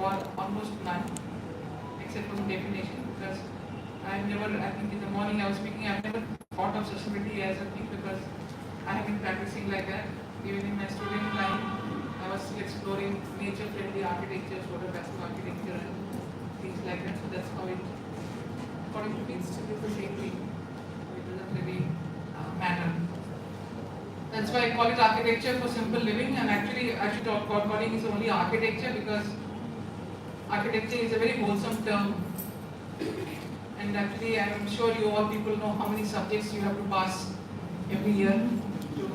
or almost none, except for the definition. Because I think in the morning I was speaking, I've never thought of sustainability as a thing because I have been practicing like that. Even in my student time, I was still exploring nature-friendly architecture, solar passive architecture, and things like that. So that's how it, according to me, it's still the same thing. It doesn't really matter. That's why I call it architecture for simple living, and actually I should talk about calling it only architecture because architecture is a very wholesome term. And actually I am sure you all people know how many subjects you have to pass every year to,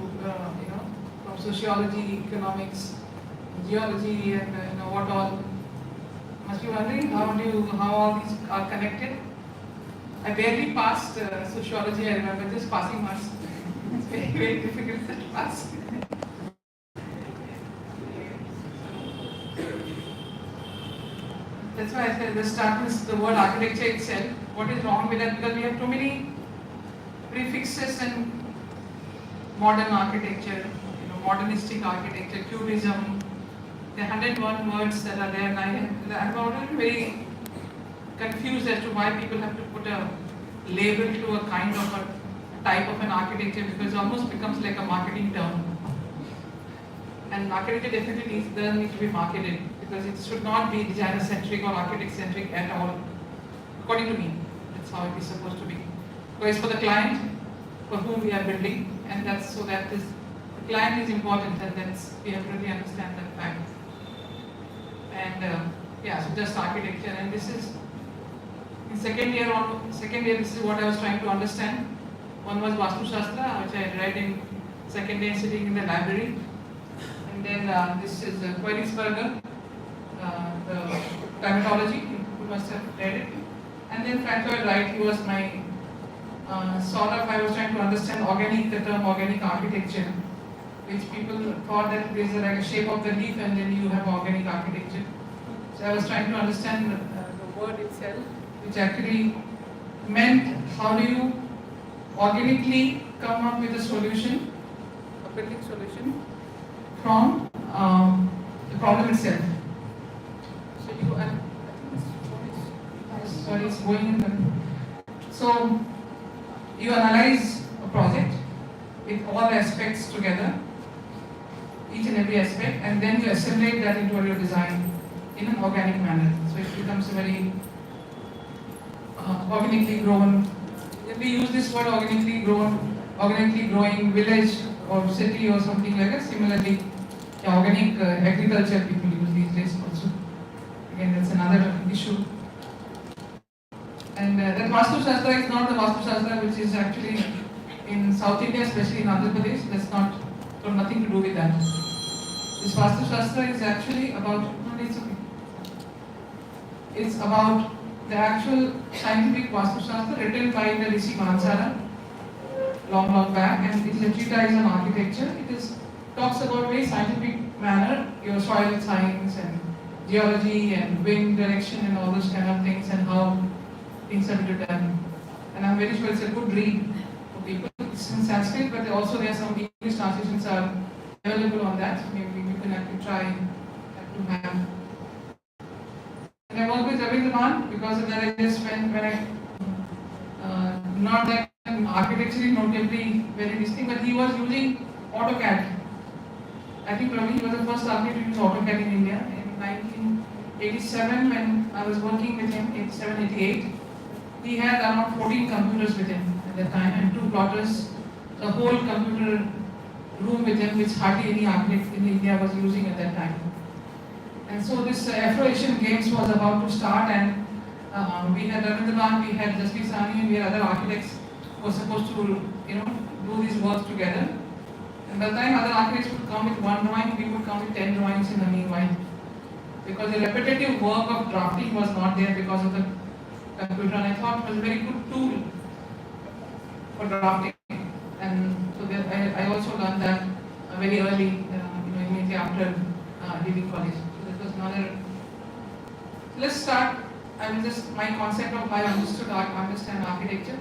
from sociology, economics, geology, and what all. Must be wondering how all these are connected. I barely passed sociology, I remember just passing marks. It's very, very difficult to pass. That's why I said let's start with the word architecture itself. What is wrong with that? Because we have too many prefixes and modern architecture, modernistic architecture, cubism. There are 101 words that are there, and I'm already very confused as to why people have to put a label to a kind of a type of an architecture because it almost becomes like a marketing term. And architecture definitely doesn't need to be marketed because it should not be designer-centric or architect-centric at all. According to me, that's how it is supposed to be. Because for the client for whom we are building, and that's so that the client is important, and we have to really understand that fact. And so just architecture, and this is in second year. This is what I was trying to understand. One was Vastu Shastra, which I read in second day sitting in the library. And then this is Koenigsberger, the climatology, you must have read it. And then Frank Lloyd Wright, he was my I was trying to understand the term organic architecture, which people thought that there's like a shape of the leaf and then you have organic architecture. So I was trying to understand the word itself, which actually meant how do you organically come up with a solution, a building solution from the problem itself. So I think it's going in the, so you analyze a project with all aspects together, each and every aspect, and then you assimilate that into your design in an organic manner. So it becomes a very organically grown. We use this word organically growing village or city or something like that. Similarly, organic agriculture people use these days also. Again, that's another issue. And that Vastu Shastra is not the Vastu Shastra which is actually in South India, especially in Andhra Pradesh. That's got nothing to do with that. This Vastu Shastra is actually about, it's about the actual scientific Vastu Shastra written by the Rishi Mansara long back, and it is a treatise on architecture. It talks about very scientific manner, your soil science and geology and wind direction and all those kind of things and how things are done. And I'm very sure it's a good read for people. It's in Sanskrit, but also there are some English translations are available on that. Maybe we can actually try to have. And I work with Ravindraman because of that I just went when I not that architecturally notably very distinct, but he was using AutoCAD. I think Ravi was the first architect to use AutoCAD in India in 1987 when I was working with him, 87, 88. He had around 14 computers with him at that time and 2 plotters, the whole computer room with him, which hardly any architect in India was using at that time. And so this Afro-Asian Games was about to start, and we had Ravindranath, we had Jaspreet Sahni, and we had other architects who were supposed to do these works together. And by the time other architects would come with one drawing, we would come with 10 drawings in the meanwhile. Because the repetitive work of drafting was not there because of the computer, and I thought it was a very good tool for drafting. And so I also learned that very early, immediately after leaving college. So that was another. Let's start. My concept of how I understand architecture.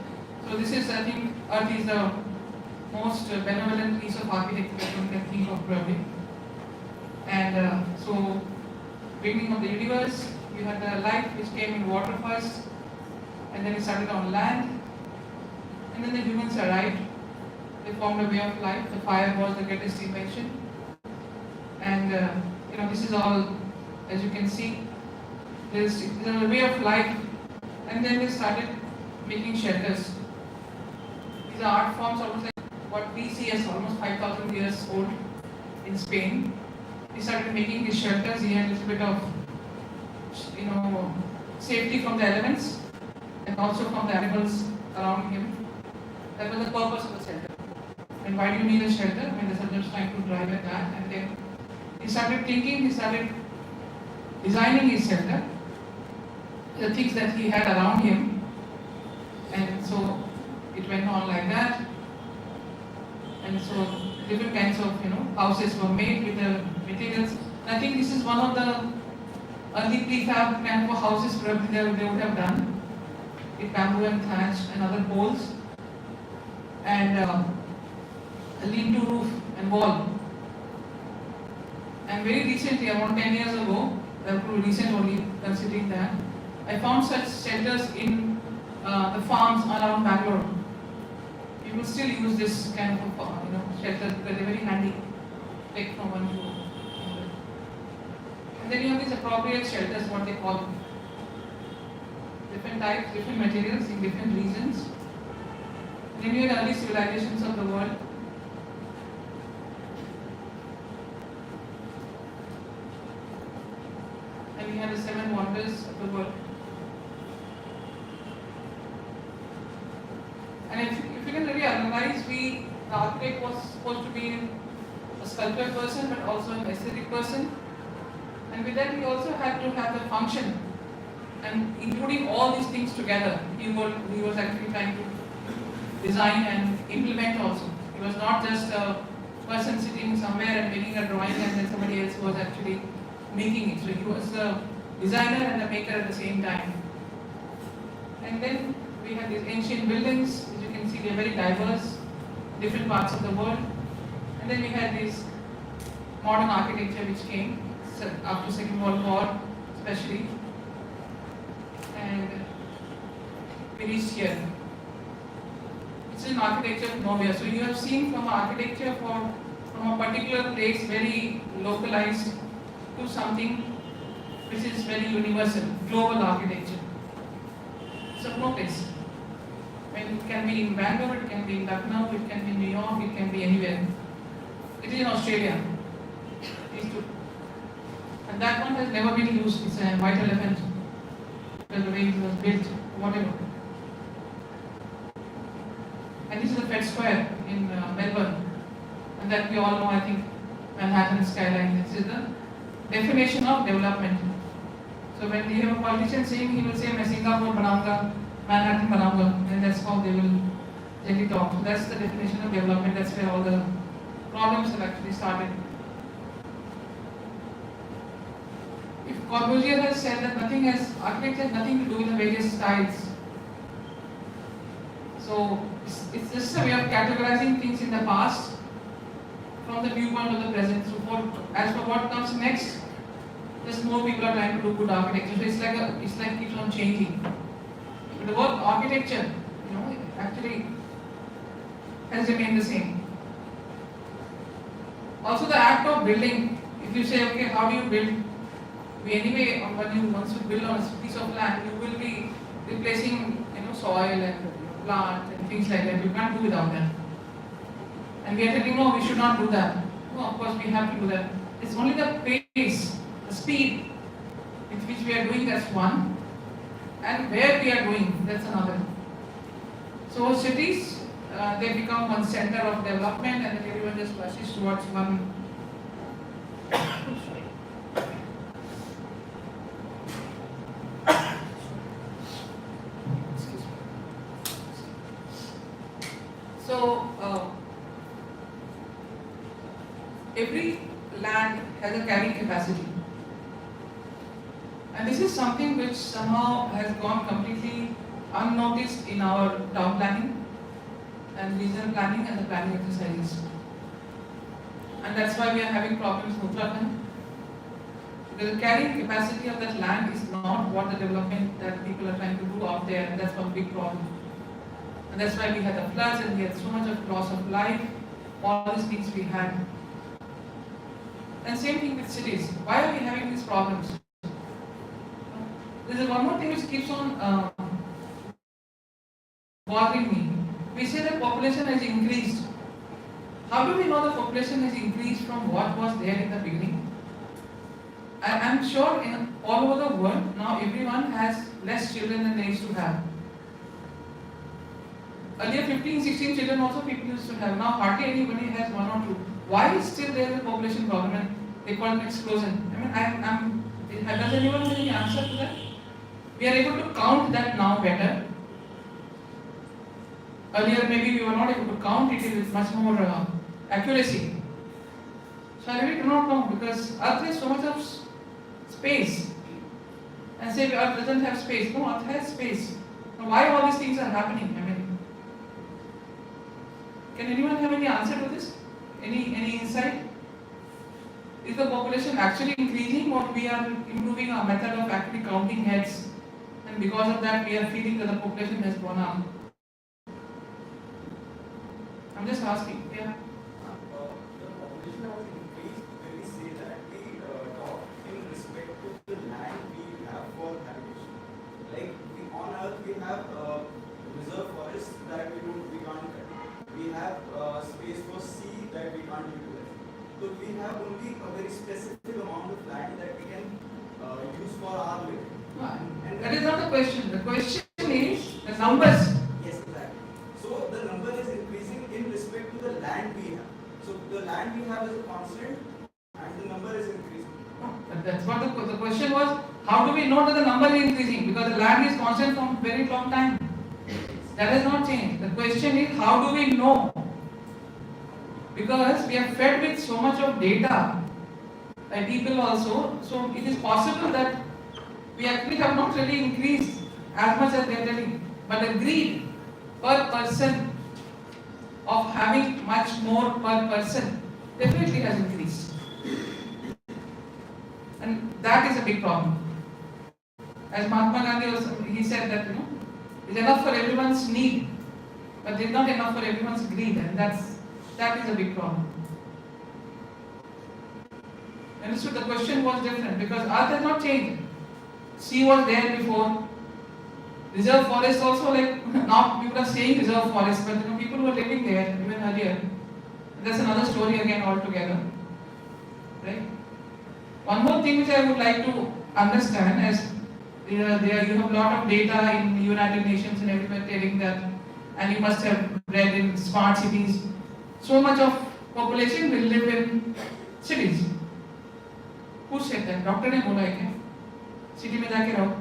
So this is, I think, Earth is the most benevolent piece of architecture that one can think of probably. And so beginning of the universe. You had the light which came in water first, and then it started on land, and then the humans arrived. They formed a way of life. The fire was the greatest invention, and this is all, as you can see, there's a way of life, and then they started making shelters. These are art forms almost like what we see as almost 5,000 years old in Spain. He started making these shelters. He had a little bit of, safety from the elements and also from the animals around him. That was the purpose of the shelter. And why do you need a shelter? I mean, the subject was trying to drive at that. And then he started thinking, he started designing his shelter, the things that he had around him. And so it went on like that. And so different kinds of houses were made with the materials. And I think this is one of the early prefab kind of houses probably they would have done with bamboo and thatch and other poles, and a lean-to roof and wall. And very recently, around 10 years ago, recent only considering that, I found such shelters in the farms around Bangalore. People still use this kind of shelter because they're very handy, take from one to another. And then you have these appropriate shelters, what they call them. Different types, different materials in different regions. And then you have early civilizations of the world. And we have the 7 wonders of the world. And if you can really analyze, the architect was supposed to be a sculptor person but also an aesthetic person. And with that, he also had to have the function, and including all these things together, he was actually trying to design and implement also. He was not just a person sitting somewhere and making a drawing and then somebody else was actually making it. So he was the designer and the maker at the same time. And then we have these ancient buildings. As you can see, they are very diverse, different parts of the world. And then we had this modern architecture which came after Second World War, especially, and we reached here. It's an architecture of nowhere. So you have seen from architecture from a particular place, very localized, to something which is very universal, global architecture. It's of no place. It can be in Bangalore, it can be in Lucknow, it can be in New York, it can be anywhere. It is in Australia. These two. And that one has never been used. It's a white elephant. The way it was built, whatever. And this is the Fed Square in Melbourne. And that we all know, I think, Manhattan skyline. This is the definition of development. So when we have a politician saying, he will say, "Main Singapore banaunga, Manhattan banaunga," and that's how they will generally talk. So that's the definition of development. That's where all the problems have actually started. If Corbusier has said that architecture has nothing to do with the various styles. So it's just a way of categorizing things in the past from the viewpoint of the present. So as for what comes next, just more people are trying to do good architecture. So it's like keeps on changing. But the word architecture, actually has remained the same. Also the act of building, if you say, okay, how do you build? Once you build on a piece of land, you will be replacing soil and plant and things like that. You can't do without that. And we are telling, no, we should not do that. No, of course we have to do that. It's only the pace, the speed with which we are doing, that's one. And where we are going, that's another. So cities, they become one center of development, and then everyone just rushes towards one. So every land has a carrying capacity, and this is something which somehow has gone completely unnoticed in our town planning and regional planning and the planning exercises. And that's why we are having problems in Uttarakhand. The carrying capacity of that land is not what the development that people are trying to do out there, and that's one big problem. And that's why we had the floods and we had so much of loss of life, all these things we had. And same thing with cities. Why are we having these problems? There is one more thing which keeps on bothering me. We say that population has increased. How do we know the population has increased from what was there in the beginning? I'm sure in all over the world now everyone has less children than they used to have. Earlier 15, 16 children also people used to have. Now hardly anybody has one or two. Why is still there a population problem and they call it explosion? Does anyone have any answer to that? We are able to count that now better. Earlier maybe we were not able to count it with much more accuracy. So I really do not know, because Earth has so much of space. And say Earth doesn't have space. No, Earth has space. Now why all these things are happening? Can anyone have any answer to this? Any insight? Is the population actually increasing, or we are improving our method of actually counting heads, and because of that we are feeling that the population has gone up? I'm just asking. Yeah. The population has increased when we say that we talk in respect to the land we have for habitation. Like on Earth we have reserve forests that we can't cut. We have space for sea that we can't utilize. So we have only a very specific amount of land that we can use for our living. And that is not the question. The question is the numbers. Yes, exactly. So the number is increasing in respect to the land we have. So the land we have is a constant and the number is increasing. But that's what the question was. How do we know that the number is increasing? Because the land is constant from very long time. That has not changed. The question is, how do we know? Because we are fed with so much of data by people also, so it is possible that we actually have not really increased as much as they are telling. But the greed per person of having much more per person definitely has increased. And that is a big problem. As Mahatma Gandhi also, he said that it's enough for everyone's need, but it's not enough for everyone's greed, and that is a big problem. And so the question was different, because Earth has not changed. Sea was there before. Reserve forest also, like now people are saying reserve forest, but people were living there even earlier. And that's another story again altogether. Right? One more thing which I would like to understand is you have a lot of data in the United Nations and everywhere telling that, and you must have read in smart cities, so much of population will live in cities. Who said that? Doctor ने बोला है क्या? City में जाके रहो.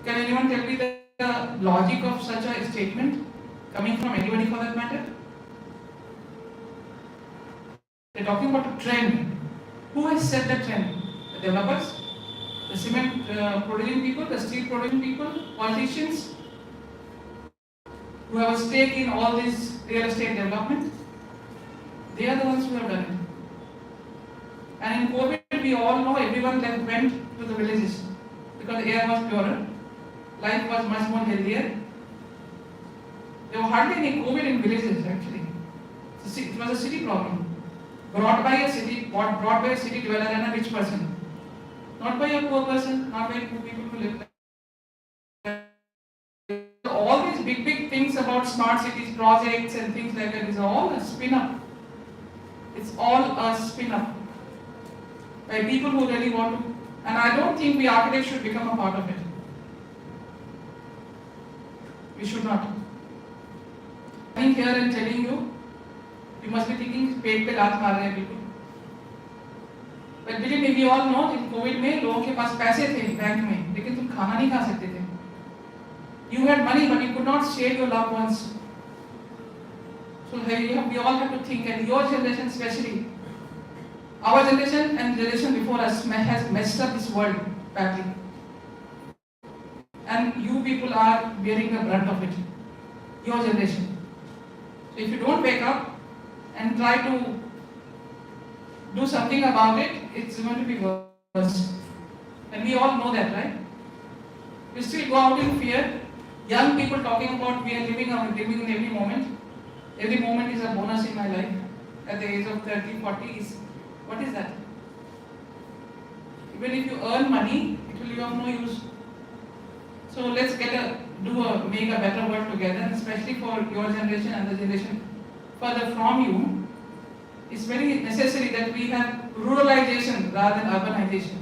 Can anyone tell me the logic of such a statement coming from anybody for that matter? They're talking about a trend. Who has set the trend? The developers? The cement producing people, the steel producing people, politicians who have a stake in all this real estate development. They are the ones who have done it. And in COVID, we all know everyone went to the villages because the air was purer, life was much more healthier. There were hardly any COVID in villages actually. It was a city problem, brought by a city developer and a rich person. Not by a poor person, not by poor people who live there. All these big things about smart cities projects and things like that is all a spin-up. It's all a spin-up by people who really want to. And I don't think we architects should become a part of it. We should not. Coming here and telling you, you must be thinking, पेट पे लात मार रहे हैं people. But believe me, we all know in COVID में लोगों के पास पैसे थे बैंक में, लेकिन तुम खाना नहीं खा सकते थे. You had money, but you could not share your loved ones. So we all have to think, and your generation especially, our generation and generation before us has messed up this world badly. And you people are bearing the brunt of it. Your generation. So if you don't wake up and try to do something about it, it's going to be worse. And we all know that, right? We still go out in fear. Young people talking about we are living in every moment. Every moment is a bonus in my life. At the age of 30, 40 is, what is that? Even if you earn money, it will be of no use. So let's make a better world together, especially for your generation and the generation further from you. It's very necessary that we have ruralization rather than urbanization.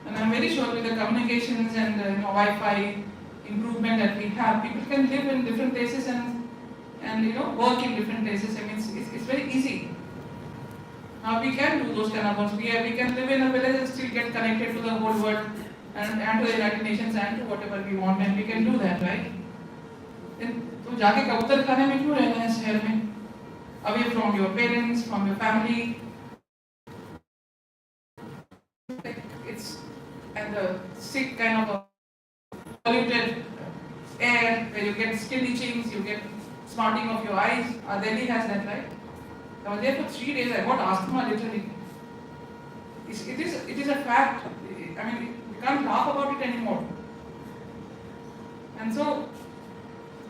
And I'm very sure with the communications and Wi-Fi improvement that we have, people can live in different places and work in different places. I mean, it's very easy. Now we can do those kind of works. We can live in a village and still get connected to the whole world and to the United Nations and to whatever we want, and we can do that, right? तो जाके कबूतर खाने में क्यों रहना है शहर में? Away from your parents, from your family. It's and the sick kind of a polluted air where you get skin itchings, you get smarting of your eyes. Delhi has that, right? I was there for 3 days. I got asthma literally. It is a fact. I mean, we can't laugh about it anymore. And so,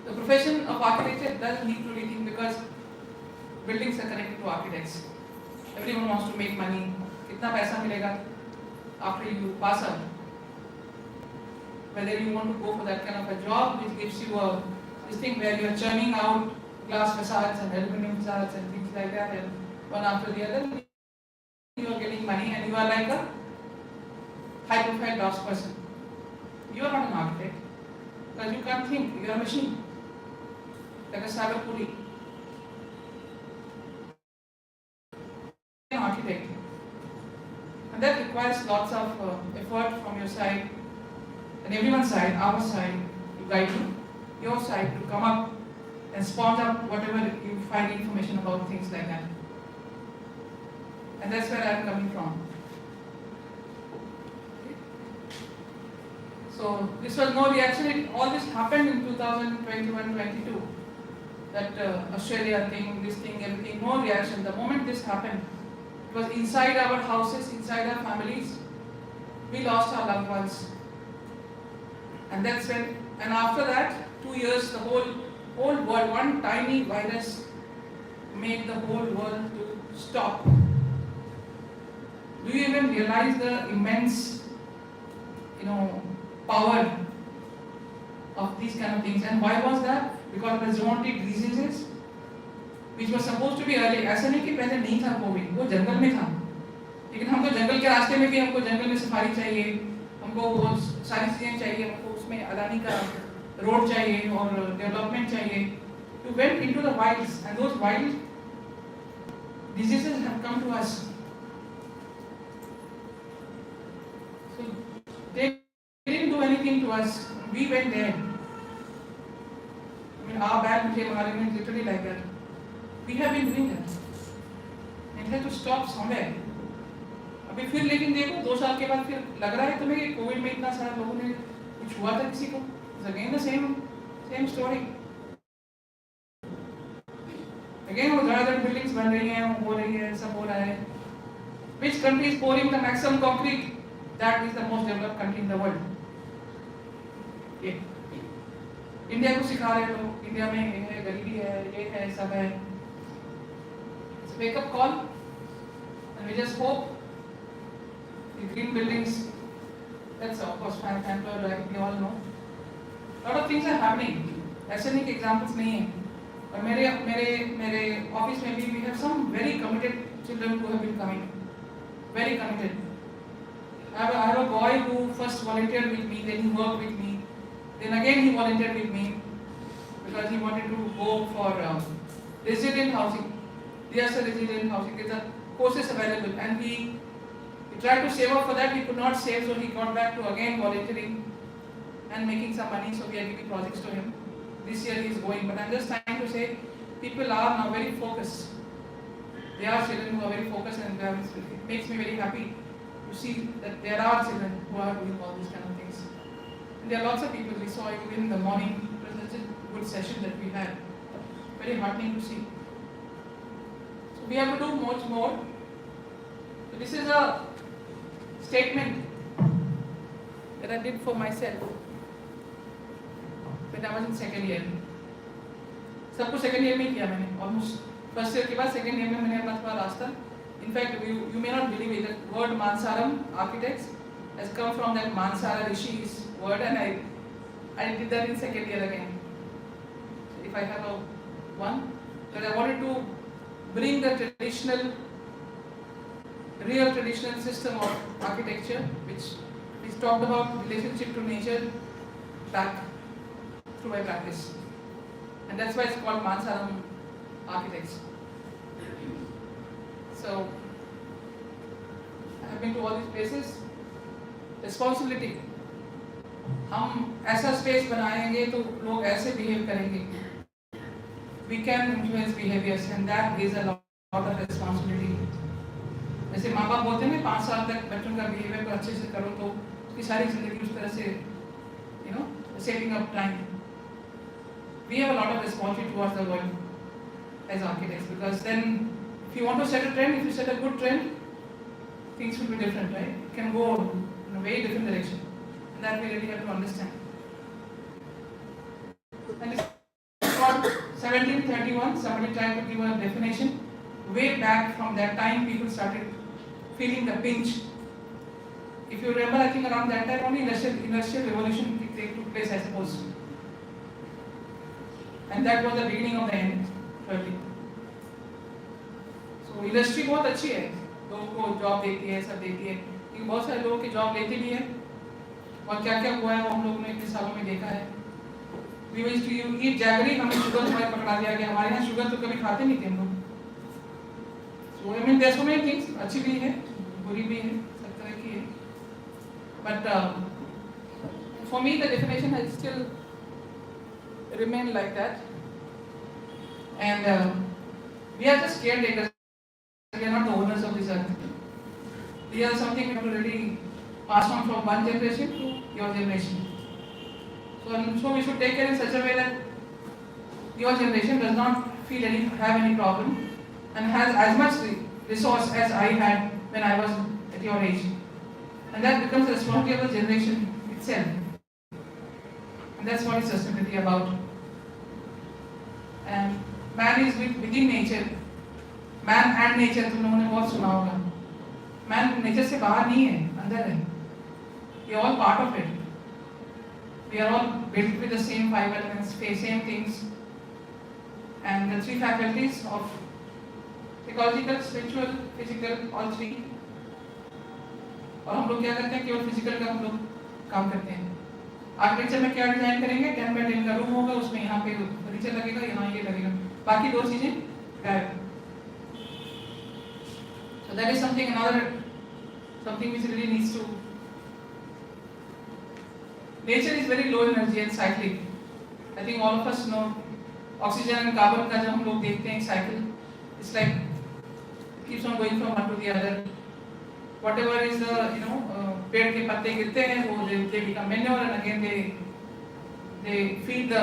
the profession of architecture does need to rethink because buildings are connected to architects. Everyone wants to make money. कितना पैसा मिलेगा after you pass out? Whether you want to go for that kind of a job which gives you this thing where you are churning out glass facades and aluminum facades and things like that, and one after the other, you are getting money and you are like a high-profile dogs person. You are not an architect because you can't think. You are a machine, like a cyber puri. An architect, and that requires lots of effort from your side and everyone's side, our side, to guide you, your side to come up and spawn up whatever you find information about things like that. And that's where I'm coming from. So this was no reaction. All this happened in 2021-22. That Australia thing, this thing, everything, no reaction. The moment this happened, it was inside our houses, inside our families. We lost our loved ones. And that's when, and after that, 2 years, the whole world, one tiny virus made the whole world to stop. Do you even realize the immense, power of these kind of things? And why was that? Because the zoonotic diseases, which was supposed to be early. ऐसा नहीं कि पहले नहीं था Covid, वो जंगल में था. लेकिन हमको जंगल के रास्ते में भी हमको जंगल में सफारी चाहिए, हमको वो सारी चीजें चाहिए, हमको उसमें अदानी का रोड चाहिए और डेवलपमेंट चाहिए. We went into the wilds, and those wild diseases have come to us. So they didn't do anything to us. We went there. I mean, our bad became literally like that. We have been doing that. It has to stop somewhere. अभी फिर लेकिन देखो 2 साल के बाद फिर लग रहा है तुम्हें कि कोविड में इतना सारा लोगों ने कुछ हुआ था किसी को? It's again the same story. Again वो ज़्यादातर buildings बन रही हैं, हो रही है, सब हो रहा है. Which country is pouring the maximum concrete? That is the most developed country in the world. India को सिखा रहे लोग, इंडिया में ये है, गरीबी है, ये है, सब है. It's a wake-up call, and we just hope the green buildings. That's of course Panther, like we all know. A lot of things are happening. ऐसे नहीं कि examples नहीं हैं. और मेरे office में भी we have some very committed children who have been coming. Very committed. I have a boy who first volunteered with me, then he worked with me. Then again he volunteered with me because he wanted to go for resilient housing, disaster resilient housing. There's a courses available, and he tried to save up for that. He could not save, so he got back to again volunteering and making some money. So we are giving projects to him. This year he is going, but I'm just trying to say people are now very focused. There are children who are very focused, and it makes me very happy to see that there are children who are doing all these kind of things. And there are lots of people. We saw it in the morning. It was such a good session that we had. Very heartening to see. So So we have to do much more. So this is a statement that I did for myself when I was in second year. सब कुछ second year में ही किया मैंने, almost first year के बाद second year में मैंने अपना थोड़ा रास्ता. In fact, you may not believe it. The word Mansaram architects has come from that Mansara Rishi's word, and I did that in second year again. So if I have a one, that I wanted to bring the real traditional system of architecture, which talked about relationship to nature, back through my practice. And that's why it's called Mansaram architects. So I have been to all these places. Responsibility. हम ऐसा space बनाएंगे तो लोग ऐसे behave करेंगे. We can influence behaviors, and that is a lot of responsibility. जैसे माँ बाप बोलते हैं ना 5 साल तक बच्चों का बिहेवियर को अच्छे से करो तो उसकी सारी जिंदगी उस तरह से setting up time. We have a lot of responsibility towards the world as architects, because then if you want to set a trend, if you set a good trend, things will be different, right? It can go in a very different direction, and that we really have to understand. And it's called 1731. Somebody tried to give a definition. Way back from that time, people started feeling the pinch. If you remember, I think around that time only industrial revolution took place, I suppose. And that was the beginning of the end, probably. So industry बहुत अच्छी है, लोगों को job देती है, सब देती है, लेकिन बहुत सारे लोगों की जॉब लेती भी है, और क्या क्या हुआ है वो हम लोगों ने इतने सालों में देखा है. We used to eat jaggery, हमें शुगर हमारे पकड़ा दिया गया. हमारे यहाँ शुगर तो कभी खाते नहीं थे हम लोग. So I mean, there are so many things, अच्छी भी है, बुरी भी है, सब तरह की है. But for me, the definition has still remained like that. And we are just caretakers. We are not the owners of this earth. We are something we have to really pass on from one generation to your generation. So we should take care in such a way that your generation does not have any problem and has as much resource as I had when I was at your age. And that becomes the responsibility of the generation itself. And that's what is sustainability about. And man is within nature. Man and nature, तुम लोगों ने बहुत सुना होगा. Man nature से बाहर नहीं है, अंदर है. We are all part of it. We are all built with the same 5 elements, same things. And the 3 faculties of ecological, spiritual, physical, all 3. और हम लोग क्या करते हैं, केवल फिजिकल का हम लोग काम करते हैं. आर्किटेक्चर में क्या डिजाइन करेंगे, 10 by 10 का रूम होगा, उसमें यहाँ पे फर्नीचर लगेगा, यहाँ ये लगेगा, बाकी 2 चीजें गायब. So that is something which really needs to. Nature is very low energy and cyclic. I think all of us know oxygen and carbon का जब हम लोग देखते हैं cycle, it's like it keeps on going from one to the other. Whatever is the पेड़ के पत्ते गिरते हैं, वो they become manure, and again they feed the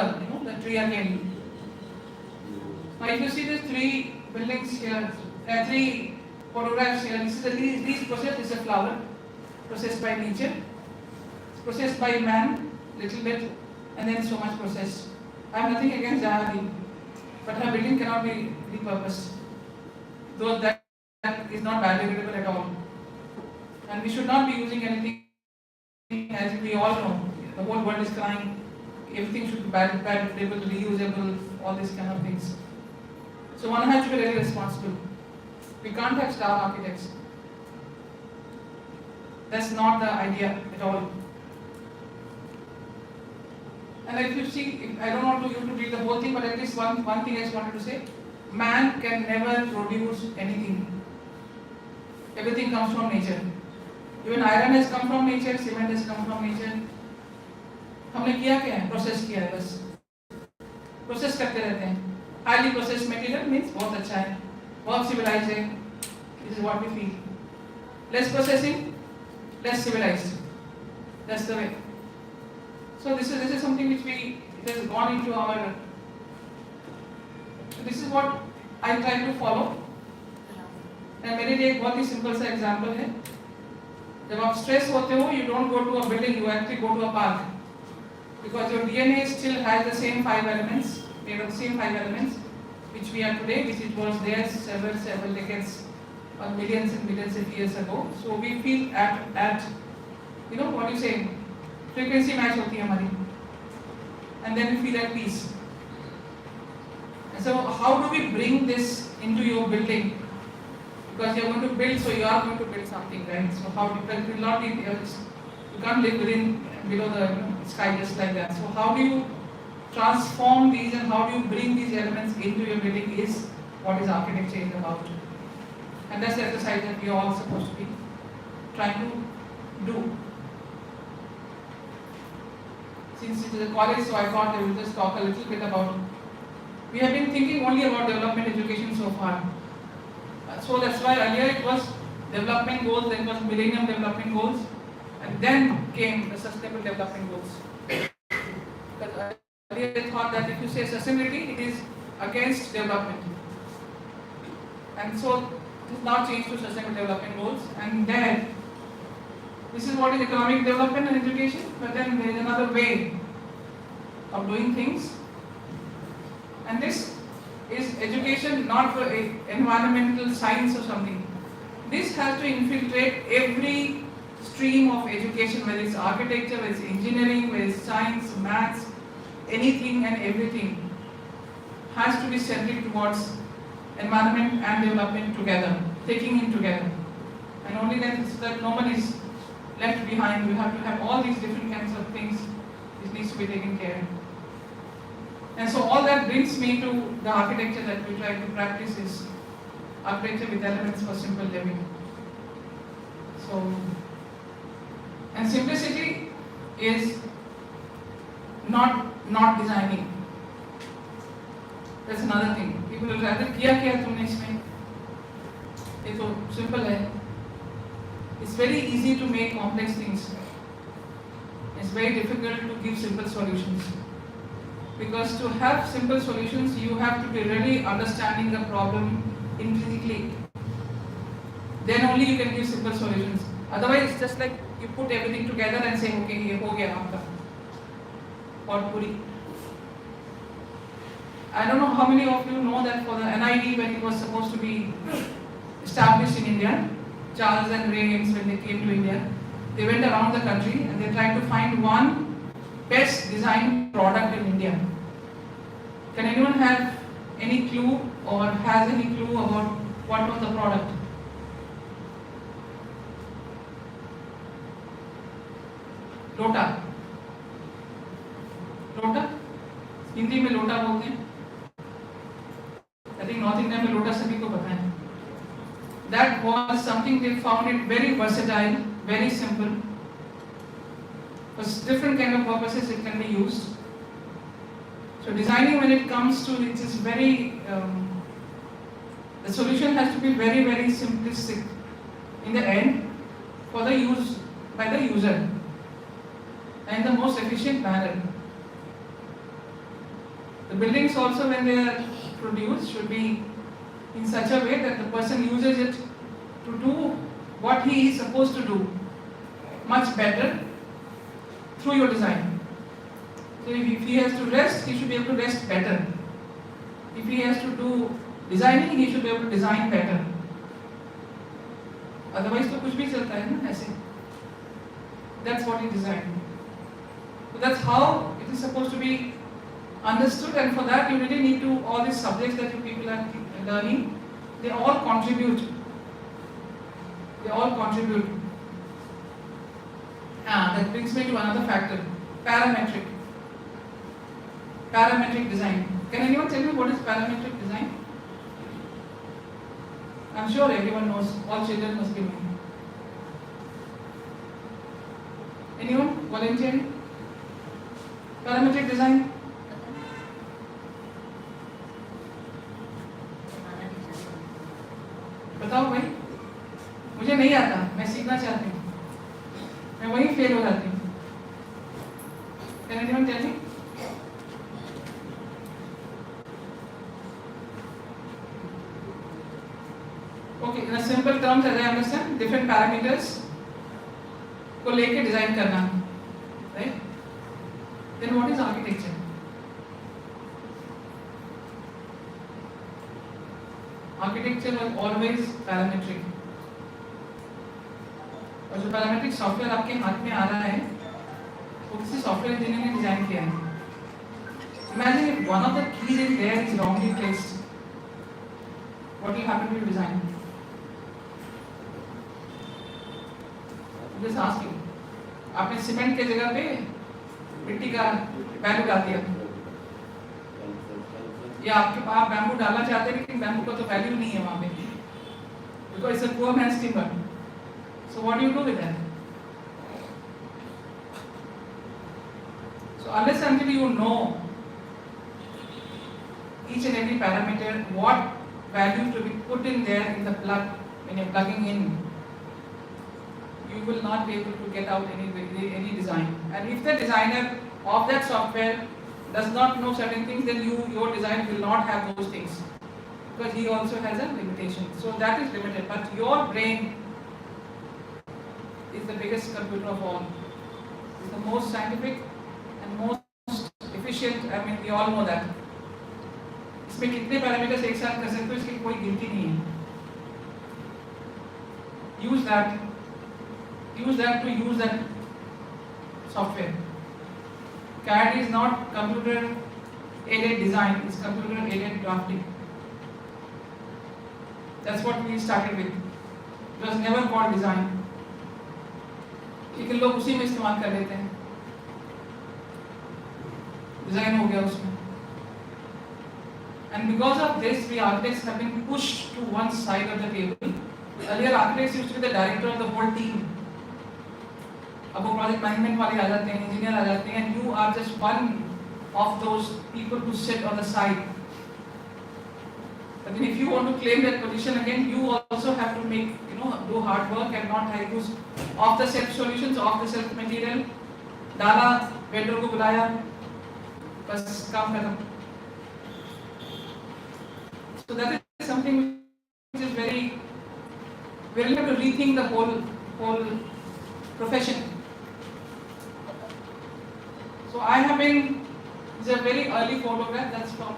tree again. Now if you see these 3 buildings here, 3 photographs here, this is the least process is a flower processed by nature. It's processed by man little bit, and then so much processed. I have nothing against Jahadi, but her building cannot be repurposed, though that is not biodegradable at all. And we should not be using anything, as we all know, the whole world is crying, everything should be biodegradable, reusable, all these kind of things. So one has to be very responsible. We can't have star architects. That's not the idea at all. And if you see, I don't want you to read the whole thing, but at least one thing I just wanted to say, man can never produce anything. Everything comes from nature. Even iron has come from nature, cement has come from nature. हमने किया क्या है? Process किया है बस. Process करते रहते हैं. Highly processed material means बहुत अच्छा है, बहुत civilized है. This is what we feel. Less processing, less civilized. That's the way. So this is something which it has gone into our. This is what I try to follow. मेरे लिए एक बहुत ही simple सा example है, जब आप stress होते हो, you don't go to a building, you actually go to a park, because your DNA still has the same 5 elements, made of the same 5 elements, which we are today, which it was there several decades or millions and millions of years ago. So we feel at you know what you say, frequency match होती है हमारी, and then we feel at peace. And so how do we bring this into your building? Because you are going to build, so you are going to build something, right? So how it will not be, you can't live below the sky just like that. So how do you transform these and how do you bring these elements into your building is what is architecture is about. And that's the exercise that we are all supposed to be trying to do. Since it is a college, so I thought I will just talk a little bit about. We have been thinking only about development education so far. So that's why earlier it was development goals, then it was millennium development goals, and then came the sustainable development goals. But earlier I thought that if you say sustainability, it is against development. And so it is now changed to sustainable development goals. And then this is what is economic development and education, but then there is another way of doing things. And this is education not for environmental science or something. This has to infiltrate every stream of education, whether it's architecture, whether it's engineering, whether it's science, maths, anything and everything has to be centered towards environment and development together, taking in together. And only then so that no one is left behind. You have to have all these different kinds of things which needs to be taken care of. And so all that brings me to the architecture that we try to practice is architecture with elements for simple living. So, and simplicity is not designing. That's another thing. People will rather किया क्या तुमने इसमें? ये तो simple है. It's very easy to make complex things. It's very difficult to give simple solutions. Because to have simple solutions, you have to be really understanding the problem intrinsically. Then only you can give simple solutions. Otherwise, it's just like you put everything together and say, okay, ये हो गया आपका potpourri. I don't know how many of you know that for the NID, when it was supposed to be established in India, Charles and Ray Ames, when they came to India, they went around the country and they tried to find one best designed product in India. Can anyone have any clue or has any clue about what was the product? लोटा. लोटा हिंदी में लोटा बोलते हैं. I think North India में लोटा सभी को पता है. That was something they found it very versatile, very simple. For different kind of purposes it can be used. So designing, when it comes to it, is very the solution has to be very, very simplistic in the end for the use by the user and the most efficient manner. The buildings also, when they are produced, should be in such a way that the person uses it to do what he is supposed to do much better through your design. So if he has to rest, he should be able to rest better. If he has to do designing, he should be able to design better. Otherwise तो कुछ भी चलता है ना ऐसे. That's what he designed. So that's how it is supposed to be understood, and for that you really need to, all these subjects that you people are learning, they all contribute. They all contribute. That brings me to another factor, parametric. Parametric design. Can anyone tell me what is parametric design? I'm sure everyone knows, all children must be knowing. Anyone volunteering? Parametric design? बताओ भाई, मुझे नहीं आता, मैं सीखना चाहती हूँ, मैं वहीं फेल हो जाती हूँ. Can anyone tell me? Okay, in a simple terms, as I understand, different parameters को लेके डिजाइन करना, right? Then what is architecture? Architecture was always parametric. और जो पैरामेट्रिक सॉफ्टवेयर आपके हाथ में आ रहा है वो किसी सॉफ्टवेयर इंजीनियर ने डिजाइन किया है. Imagine if one of the keys in there is wrongly placed. What will happen to your design? Just asking. आपने सीमेंट के जगह पे मिट्टी का बैम्बू डाल दिया, या आपके पास बैम्बू डालना चाहते हैं लेकिन बैम्बू का तो वैल्यू नहीं है वहाँ पे, because it's a poor man's timber. So what do you do with that? So unless until you know each and every parameter, what value to be put in there in the plug when you're plugging in, you will not be able to get out any design. And if the designer of that software does not know certain things, then your design will not have those things, because he also has a limitation. So that is limited. But your brain is the biggest computer of all. It's the most scientific and most efficient. I mean, we all know that. इसमें कितने parameters एक साथ कर सकते हो इसकी कोई गिनती नहीं है. Use that to use that software. CAD is not computer aided design, it's computer aided drafting. That's what we started with. It was never called design. लेकिन लोग उसी में इस्तेमाल कर लेते हैं. डिजाइन हो गया उसमें. And because of this, we architects have been pushed to one side of the table. Earlier, architects used to be the director of the whole team. अब वो project management वाले आ जाते हैं, engineer आ जाते हैं, and you are just one of those people who sit on the side. But then if you want to claim that position again, you also have to make, do hard work and not use off-the-shelf solutions, off-the-shelf material. डाला, vendor को बुलाया, बस काम खत्म. So that is something which is very, we will have to rethink the whole profession. So I have been, this is a very early photograph, that's from,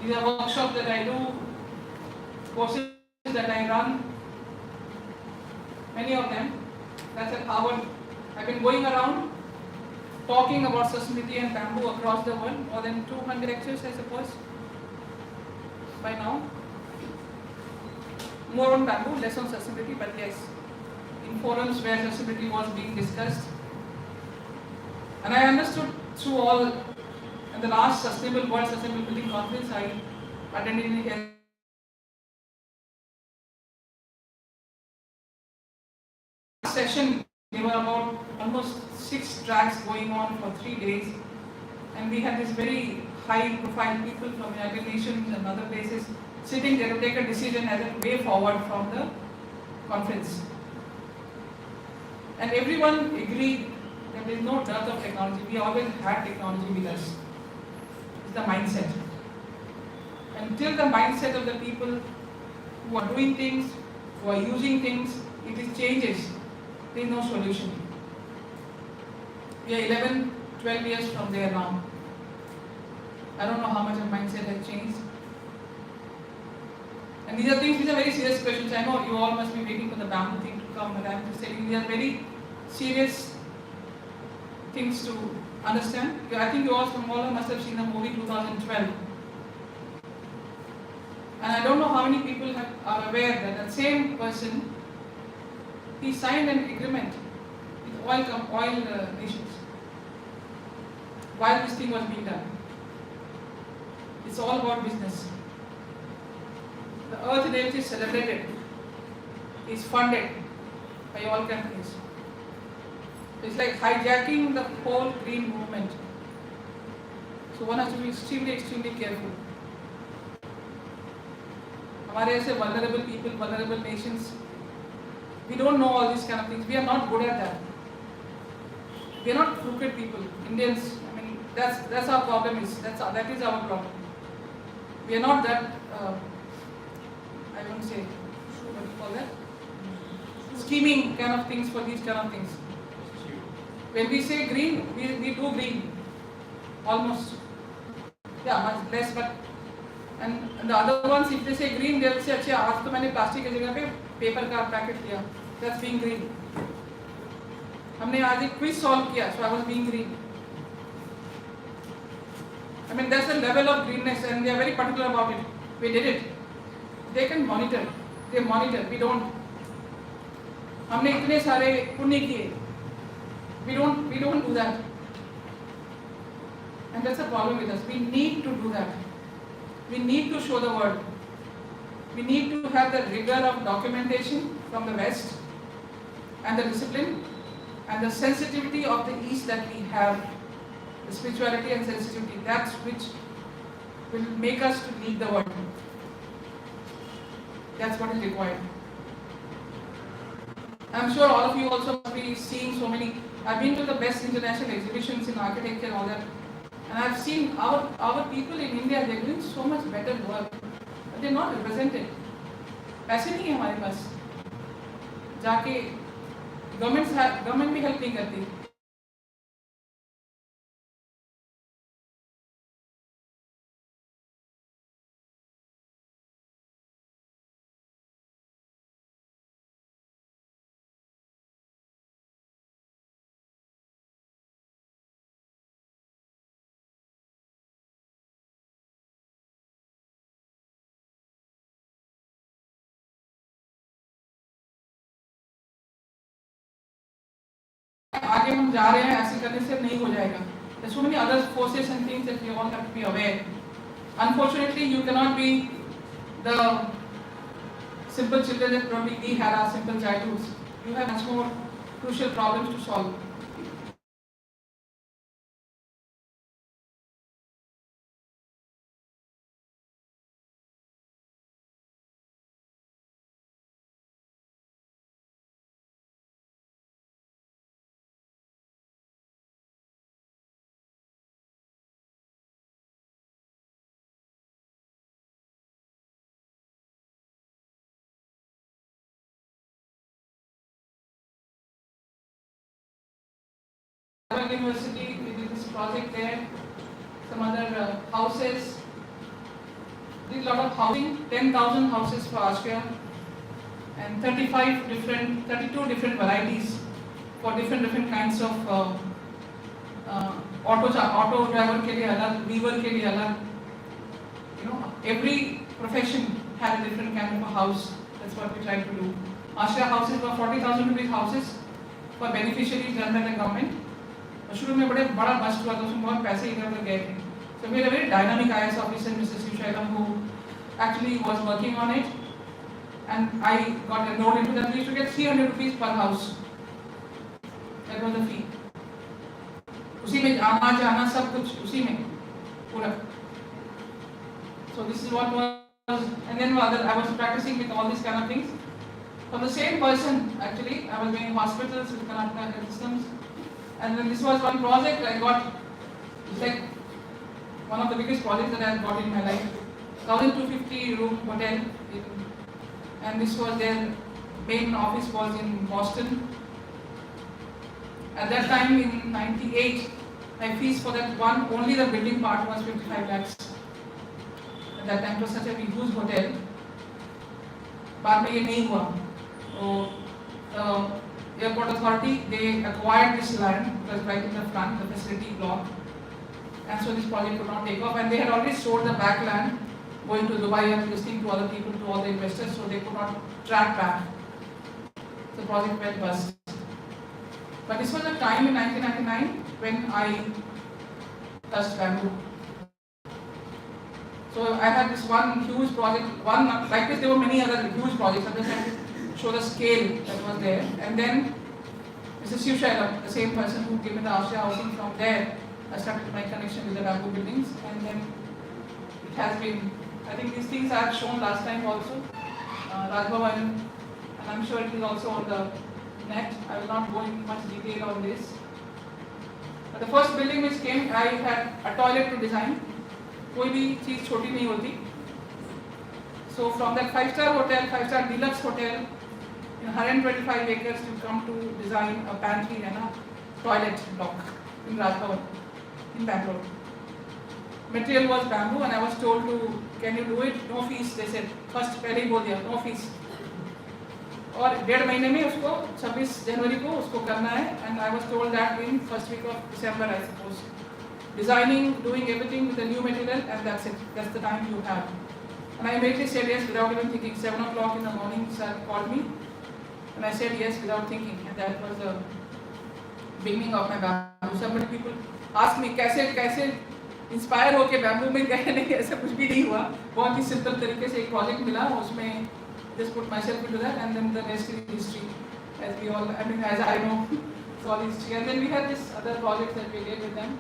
these are workshops that I do, courses that I run, many of them. That's at Harvard. I've been going around talking about sustainability and bamboo across the world, more than 200 lectures I suppose by now. More on bamboo, less on sustainability, but yes, in forums where sustainability was being discussed. And I understood through all, in the last World Sustainable Building Conference I attended in session, there were about almost 6 tracks going on for 3 days, and we had this very high profile people from United Nations and other places sitting there to take a decision as a way forward from the conference. And everyone agreed that there is no dearth of technology. We always had technology with us. It's the mindset. Until the mindset of the people who are doing things, who are using things, it changes. There is no solution. We are 11, 12 years from there now. I don't know how much our mindset has changed. And these are things which are very serious questions. I know you all must be waiting for the bamboo thing to come, but I am just telling you these are very serious things to understand. I think you all from all must have seen the movie 2012. And I don't know how many people are aware that that same person, he signed an agreement with oil nations while this thing was being done. It's all about business. The Earth Day, which is celebrated, is funded by all countries. It's like hijacking the whole green movement. So one has to be extremely, extremely careful. हमारे ऐसे vulnerable people, vulnerable nations, we don't know all these kind of things. We are not good at that. We are not crooked people. Indians, I mean, that's our problem. That is our problem. We are not that. I won't say what do you call that? Scheming kind of things for these kind of things. When we say green, we do green. Almost. Yeah, much less, but and the other ones, if they say green, they will say, अच्छा आज तो मैंने plastic की जगह पे paper का packet लिया. That's being green. हमने आज एक क्विज सॉल्व किया, so I was being green. I mean, that's a level of greenness, and they are very particular about it. We did it. They can monitor. They monitor. We don't. हमने इतने सारे पुण्य किए. We don't do that. And that's a problem with us. We need to do that. We need to show the world. We need to have the rigor of documentation from the West, and the discipline, and the sensitivity of the East that we have, the spirituality and sensitivity, that's which will make us to lead the world. That's what is required. I'm sure all of you also must be seeing so many. I've been to the best international exhibitions in architecture and all that, and I've seen our people in India, they're doing so much better work, but they're not represented. पैसे नहीं है हमारे पास. जाके government भी help नहीं करती. आगे हम जा रहे हैं, ऐसे करने से नहीं हो जाएगा. There's so many other forces and things that we all have to be aware. Unfortunately, you cannot be the simple children that probably we had our simple childhoods. You have much more crucial problems to solve. University, we did this project there, some other houses, did a lot of housing, 10,000 houses for Austria, and 32 different varieties for different kinds of auto driver के लिए अलग, weaver के लिए अलग. You know, every profession had a different kind of a house. That's what we tried to do. Austria houses were 40,000 rupees houses for beneficiaries run by the government. शुरू में बड़ा bast हुआ, तो उसमें बहुत पैसे इधर उधर गए थे. So we had a very dynamic IS officer, Mr. Shailam, who actually was working on it, and I got enrolled into that. We used to get 300 rupees per house. That was the fee. उसी में आना जाना सब कुछ उसी में पूरा. So this is what was, and then I was practicing with all these kind of things. For the same person, actually, I was doing hospitals with Karnataka health systems. And then this was one project I got. It's like one of the biggest projects that I have got in my life. 1,250 room hotel, and this was their main office was in Boston. At that time in '98, my fees for that one, only the building part was 55 lakhs. At that time it was such a huge hotel. बाद में ये नहीं हुआ. Airport Authority, they acquired this land because right in the front, the facility block, and so this project could not take off. And they had already sold the back land, going to Dubai and listening to other people, to all the investors, so they could not track back. The project went bust. But this was a time in 1999 when I touched bamboo. So I had this one huge project, like this. There were many other huge projects. I just had to show the scale that was there. And then Mr. Shailam, the same person who gave me the Austria housing, from there I started my connection with the bamboo buildings, and then it has been. I think these things I have shown last time also, Rajbhavan, and I'm sure it is also on the net. I will not go into much detail on this. But the first building which came, I had a toilet to design. कोई भी चीज छोटी नहीं होती. So from that 5-star hotel, 5-star deluxe hotel, in 125 acres, to come to design a pantry and a toilet block in Rajbhavan in Bangalore. Material was bamboo, and I was told to, can you do it? No fees. They said first पहले ही बोल दिया no fees. और 1.5 महीने में उसको 26 जनवरी को उसको करना है, and I was told that in first week of December, I suppose. Designing, doing everything with the new material, and that's it. That's the time you have. And I immediately said yes without even thinking. 7 o'clock in the morning, sir called me, and I said yes without thinking. And that was the beginning of my bamboo. So many people ask me कैसे inspire होके bamboo में गए, नहीं ऐसा कुछ भी नहीं हुआ. बहुत ही सिंपल तरीके से एक प्रोजेक्ट मिला, उसमें just put myself into that, and then the rest is history. As we all, I mean, as I know, it's all history. And then we had this other project that we did with them.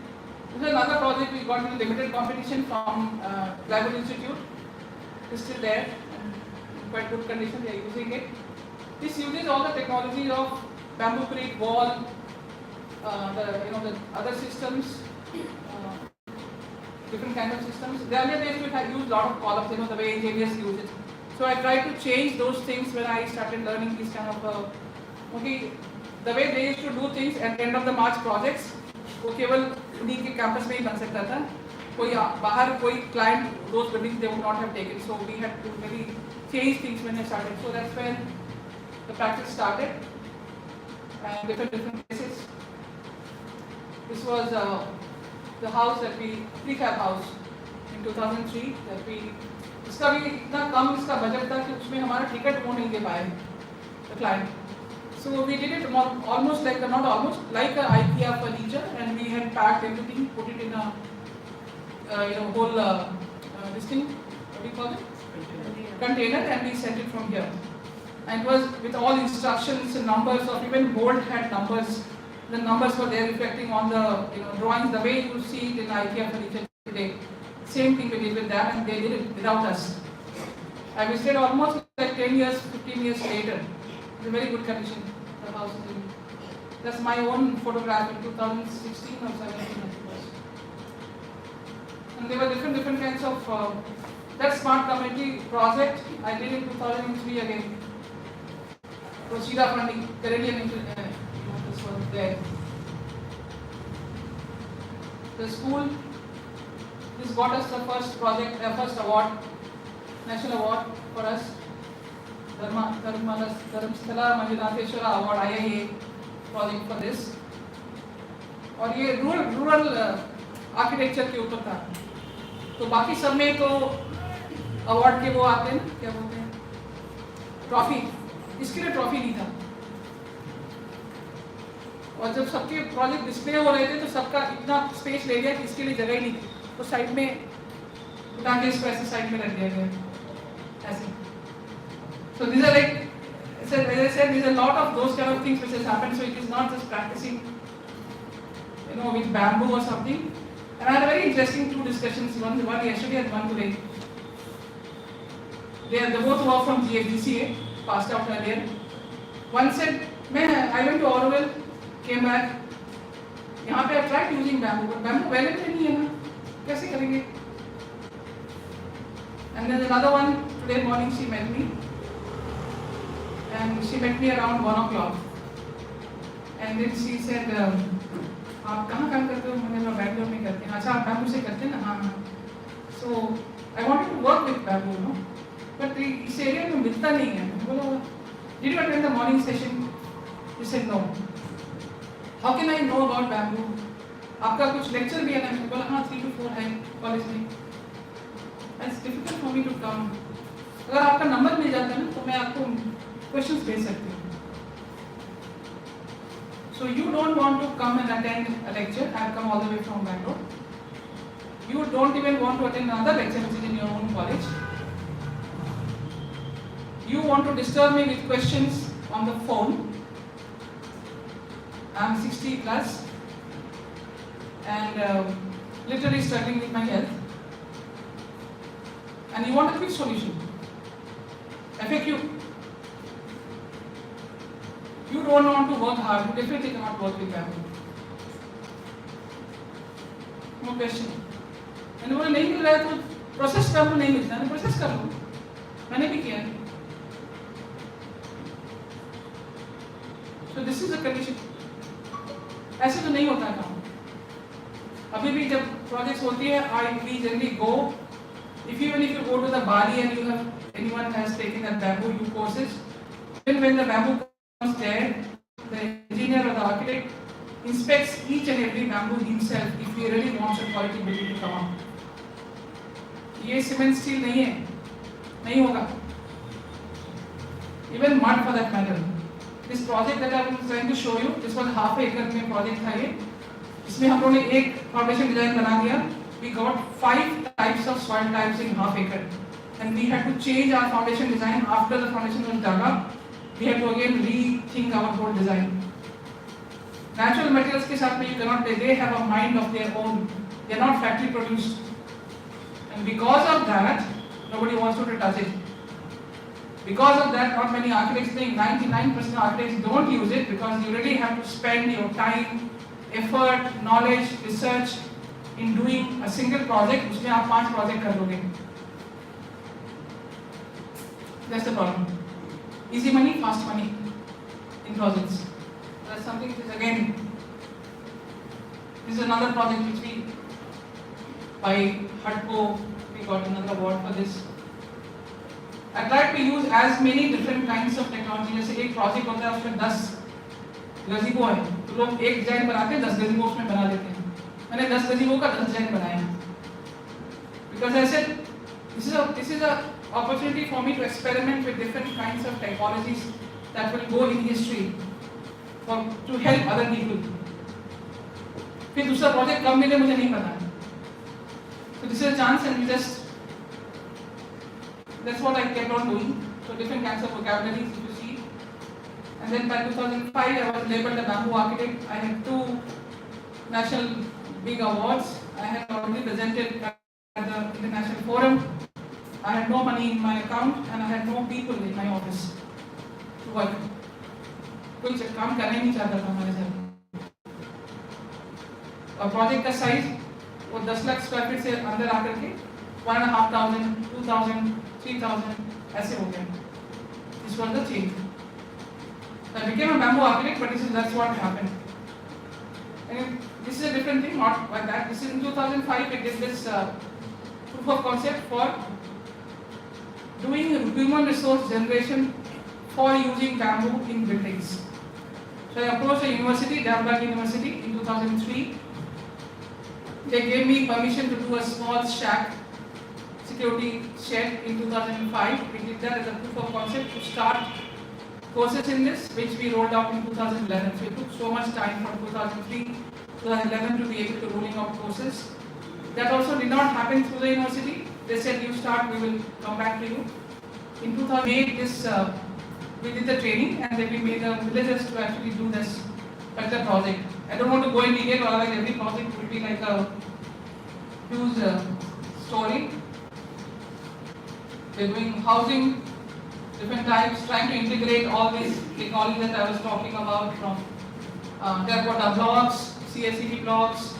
This is another project we got in a limited competition from Plywood Institute. It's still there, and in quite good condition. They are using it. This uses all the technology of bamboo crate wall, the other systems, different kind of systems. The earlier days we had used a lot of columns, the way engineers use it. So I tried to change those things when I started learning these kind of the way they used to do things at the end of the March projects. वो केवल उन्हीं के campus में ही बन सकता था. कोई बाहर कोई client, those buildings they would not have taken. So we had to really change things when I started. So that's when the practice started, and different places. This was the house that we prefab house in 2003 that we. इसका भी इतना कम इसका budget था कि उसमें हमारा ticket वो नहीं दे पाए the client. So we did it almost like not almost like a IKEA furniture, and we had packed everything, put it in a whole this thing, what do you call it? Container, and we sent it from here. And it was with all instructions and numbers of even board had numbers. The numbers were there reflecting on the drawings, the way you see it in IKEA furniture today. Same thing we did with that, and they did it without us. I visited almost like 10 years, 15 years later. It's a very good condition. The house is in. That's my own photograph in 2016 or 17, I suppose. And there were different kinds of that smart community project I did in 2003 again. Proceeda funding, Canadian this was there. The school. This got us the first project, first award, national award for us. Neelam Manjunat award IIA project for this. और ये rural architecture के ऊपर था. तो बाकी सब में तो अवार्ड के वो आते हैं ना, क्या बोलते हैं, ट्रॉफी. इसके लिए ट्रॉफी नहीं था. और जब सबके प्रोजेक्ट डिस्प्ले हो रहे थे तो सबका इतना स्पेस ले लिया कि इसके लिए जगह ही नहीं थी. तो साइड में उठा के इसको ऐसे साइड में रख दिया गया ऐसे. So these are like, as I said, there's a lot of those kind of things which has happened. So it is not just practicing, with bamboo or something. And I had a very interesting 2 discussions. One yesterday and one today. They both were from GFDCA, passed out earlier. One said, I went to Oroville, came back. यहाँ पे I tried using bamboo, but bamboo available नहीं है ना, कैसे करेंगे? And then another one today morning she met me, and she met me around 1 o'clock. And then she said, आप कहाँ काम करते हो? मैं बैंगलोर में करती हूँ. अच्छा आप बैम्बू से करते हैं ना? हाँ. So I wanted to work with bamboo, no? But इस एरिया में मिलता नहीं है. बोलो, did you attend the morning session? She said no. How can I know about bamboo? आपका कुछ लेक्चर भी है ना? बोला हाँ 3 to 4 है कॉलेज में. It's difficult for me to come. अगर आपका नंबर मिल जाता है ना तो मैं आपको क्वेश्चंस भेज सकती हूँ. So you don't want to come and attend a lecture. I have come all the way from Bangalore. You don't even want to attend another lecture which is in your own college. You want to disturb me with questions on the phone. I'm 60 plus and literally struggling with my health. And you want a quick solution. FAQ. You don't want to work hard. You definitely cannot work with bamboo. No question. And बोले नहीं मिल रहा है तो process bamboo नहीं मिलता है, process कर लो. मैंने भी किया है. So this is a condition. ऐसे तो नहीं होता काम. अभी भी जब प्रोजेक्ट्स होती है, we generally go. Even if you go to the Bali and anyone has taken the bamboo courses, even when the bamboo comes there, the engineer or the architect inspects each and every bamboo himself if he really wants a quality building to come up. ये cement steel नहीं है, नहीं होगा. Even mud for that matter. This project that I was trying to show you, this was half acre में project था ये. इसमें हम लोगों ने एक foundation design बना दिया. We got 5 types of soil types in half acre, and we had to change our foundation design after the foundation was dug up. We had to again rethink our whole design. Natural materials के साथ में you cannot play. They have a mind of their own. They are not factory produced, and because of that, nobody wants to touch it. Because of that, not many architects think 99% of architects don't use it because you really have to spend your time, effort, knowledge, research in doing a single project. उसमें आप 5 project कर लोगे. That's the problem. Easy money, fast money in projects. That's something which is again. This is another project which we by HUDCO we got another award for this. I tried to use as many different kinds of technology. जैसे एक project होता है उसमें 10 गज़ीबो है, तो लोग एक design बनाते हैं 10 गज़ीबो उसमें बना देते हैं. मैंने 10 गज़ीबो का 10 डिजाइन बनाया. Because I said this is a opportunity for me to experiment with different kinds of technologies that will go in history to help other people. फिर दूसरा project कब मिले मुझे नहीं पता. So this is a chance and that's what I kept on doing. So different kinds of vocabularies if you see. And then by 2005 I was labeled a bamboo architect. I had 2 national big awards. I had already presented at the international forum. I had no money in my account and I had no people in my office to work. कोई काम करना ही नहीं चाहता था हमारे साथ. और project का साइज वो 10 लाख स्क्वायर फीट से अंदर आकर के 1,500, 2,000, 3,000 ऐसे हो गया. This was the change. I became a bamboo architect, but that's what happened. And this is a different thing, not like that. This is in 2005. We did this proof of concept for doing human resource generation for using bamboo in buildings. So I approached a university, Dhamra University, in 2003. They gave me permission to do a small shack, security shed in 2005. We did that as a proof of concept to start courses in this, which we rolled out in 2011. So it took so much time from 2003 to 2011 to be able to rolling out courses. That also did not happen through the university. They said you start, we will come back to you. In 2008, we did the training and then we made the villagers to actually do this particular project. I don't want to go in detail, otherwise every project will be like a huge story. We're doing housing, different types, trying to integrate all these technologies that I was talking about from terracotta blocks, CSCP blocks,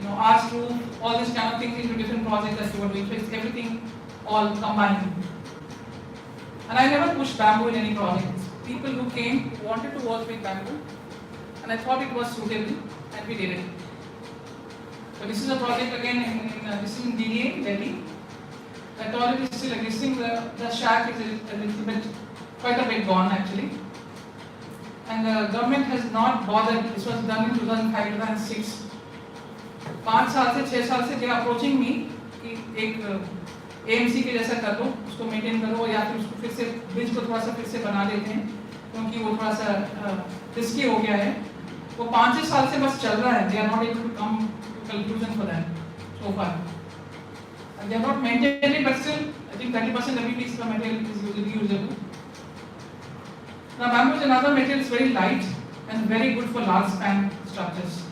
arch roof, all these kind of things into different projects that we were doing. So it's everything all combined. And I never pushed bamboo in any projects. People who came wanted to work with bamboo, and I thought it was suitable, and we did it. So this is a project again this is in DDA, Delhi. The toilet is still existing. The shack is a little bit, quite a bit gone actually. And the government has not bothered. This was done in 2005, 2006. 5 साल से 6 साल से they are approaching me कि एक AMC के जैसा कर लो, उसको मेंटेन करो या फिर उसको फिर से ब्रिज को थोड़ा सा फिर से बना देते हैं क्योंकि वो थोड़ा सा रिस्की हो गया है. वो 5-6 साल से बस चल रहा है. They are not able to come to conclusion for that so far. And they are not maintaining it, but still I think 30% every piece of material is reusable. Now bamboo is another material, it's very light and very good for large span structures.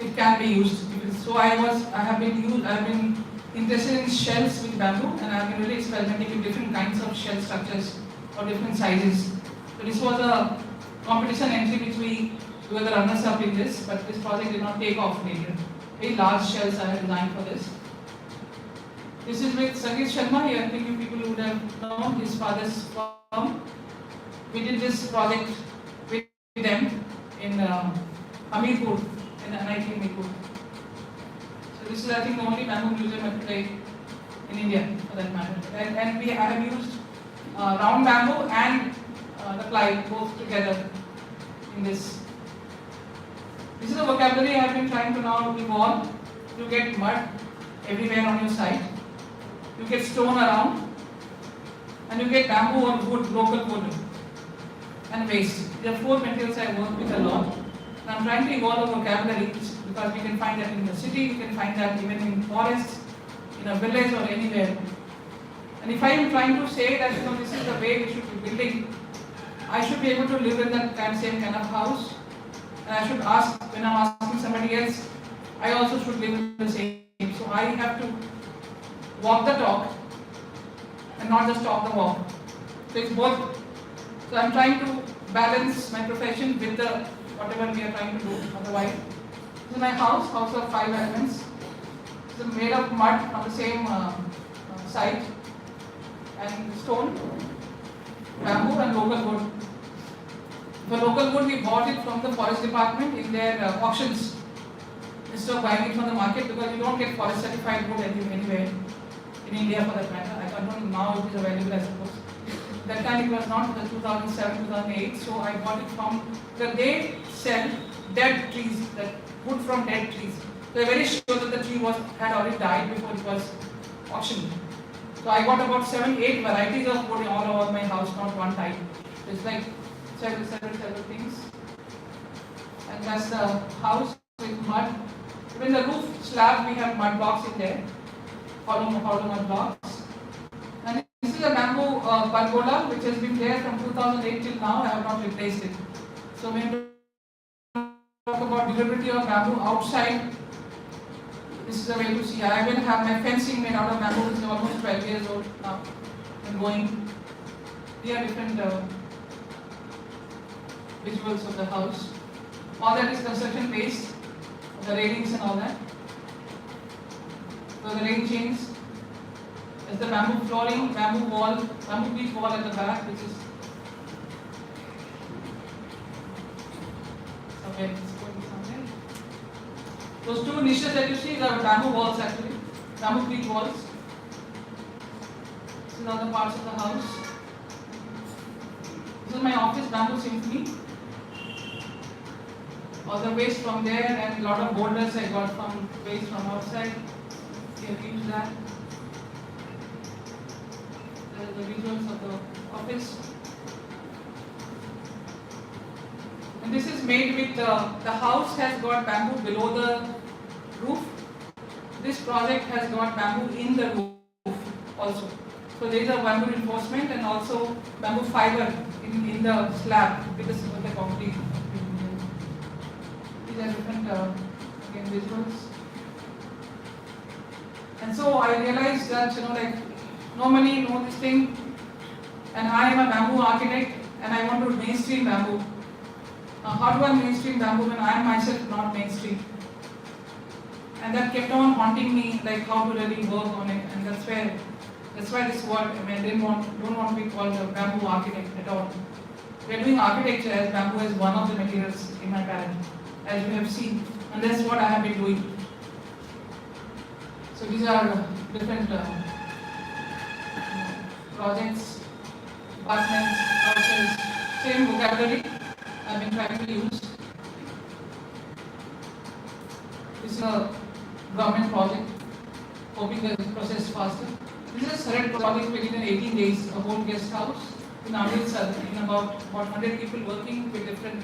It can be used. So I have been interested in shells with bamboo, and I have been really experimenting with different kinds of shell structures or different sizes. So this was a competition entry which we were the runners up in this, but this project did not take off later. Very large shells I have designed for this. This is with Sangeet Sharma. I think you people would have known his father's firm. We did this project with them in Hamirpur, in NIT Hamirpur. So this is, I think, the only bamboo museum at today in India, for that matter. And we have used round bamboo and the ply both together in this. This is a vocabulary I have been trying to now evolve. You get mud everywhere on your site. You get stone around, and you get bamboo or wood, local wood, and waste. There are 4 materials I work with a lot. And I'm trying to evolve a vocabulary because we can find that in the city, you can find that even in forests, in a village or anywhere. And if I am trying to say that this is the way we should be building, I should be able to live in that same kind of house. And I should ask, when I'm asking somebody else, I also should live in the same. So I have to walk the talk and not just talk the walk. So it's both. So I'm trying to balance my profession with the whatever we are trying to do otherwise. This is my house of 5 elements. It's made of mud from the same site and stone, bamboo and local wood. The local wood we bought it from the forest department in their auctions instead of buying it from the market because you don't get forest certified wood anywhere in India for that matter. I don't know now it is available, I suppose. That time it was not, the 2007, 2008, so I bought it from, they sell dead trees, that wood from dead trees. So I'm very sure that the tree had already died before it was auctioned. So I got about 7-8 varieties of wood all over my house, not one type. So it's like several things. And that's the house with mud. Even the roof slab, we have mud blocks in there, hollow mud blocks. And this is a bamboo pergola which has been there from 2008 till now. I have not replaced it. So when we talk about durability of bamboo outside, this is the way to see. I even have my fencing made out of bamboo, which is almost 12 years old now and going. They are different visuals of the house. All that is construction based, the railings and all that. So the rain chains. There's the bamboo flooring, bamboo wall, bamboo beech wall at the back, which is okay. Those 2 niches that you see are bamboo walls actually, bamboo beech walls. These are the parts of the house. This is my office, bamboo symphony. All the waste from there and a lot of boulders I got from waste from outside. We have used that. There are the visuals of the office. And this is made with the house has got bamboo below the roof. This project has got bamboo in the roof also. So there is a bamboo reinforcement and also bamboo fiber in the slab with the concrete. These are different again visuals. And so I realized that normally know this thing, and I am a bamboo architect and I want to mainstream bamboo. Now how do I mainstream bamboo when I am myself not mainstream? And that kept on haunting me, like how to really work on it, and that's why this word, I don't want to be called a bamboo architect at all. We are doing architecture as bamboo is one of the materials in my palette, as you have seen, and that's what I have been doing. So these are different projects, apartments, houses, same vocabulary I have been trying to use. This is a government project, hoping that it process faster. This is a Surrey project within 18 days, a whole guest house. Nowadays, in about 100 people working with different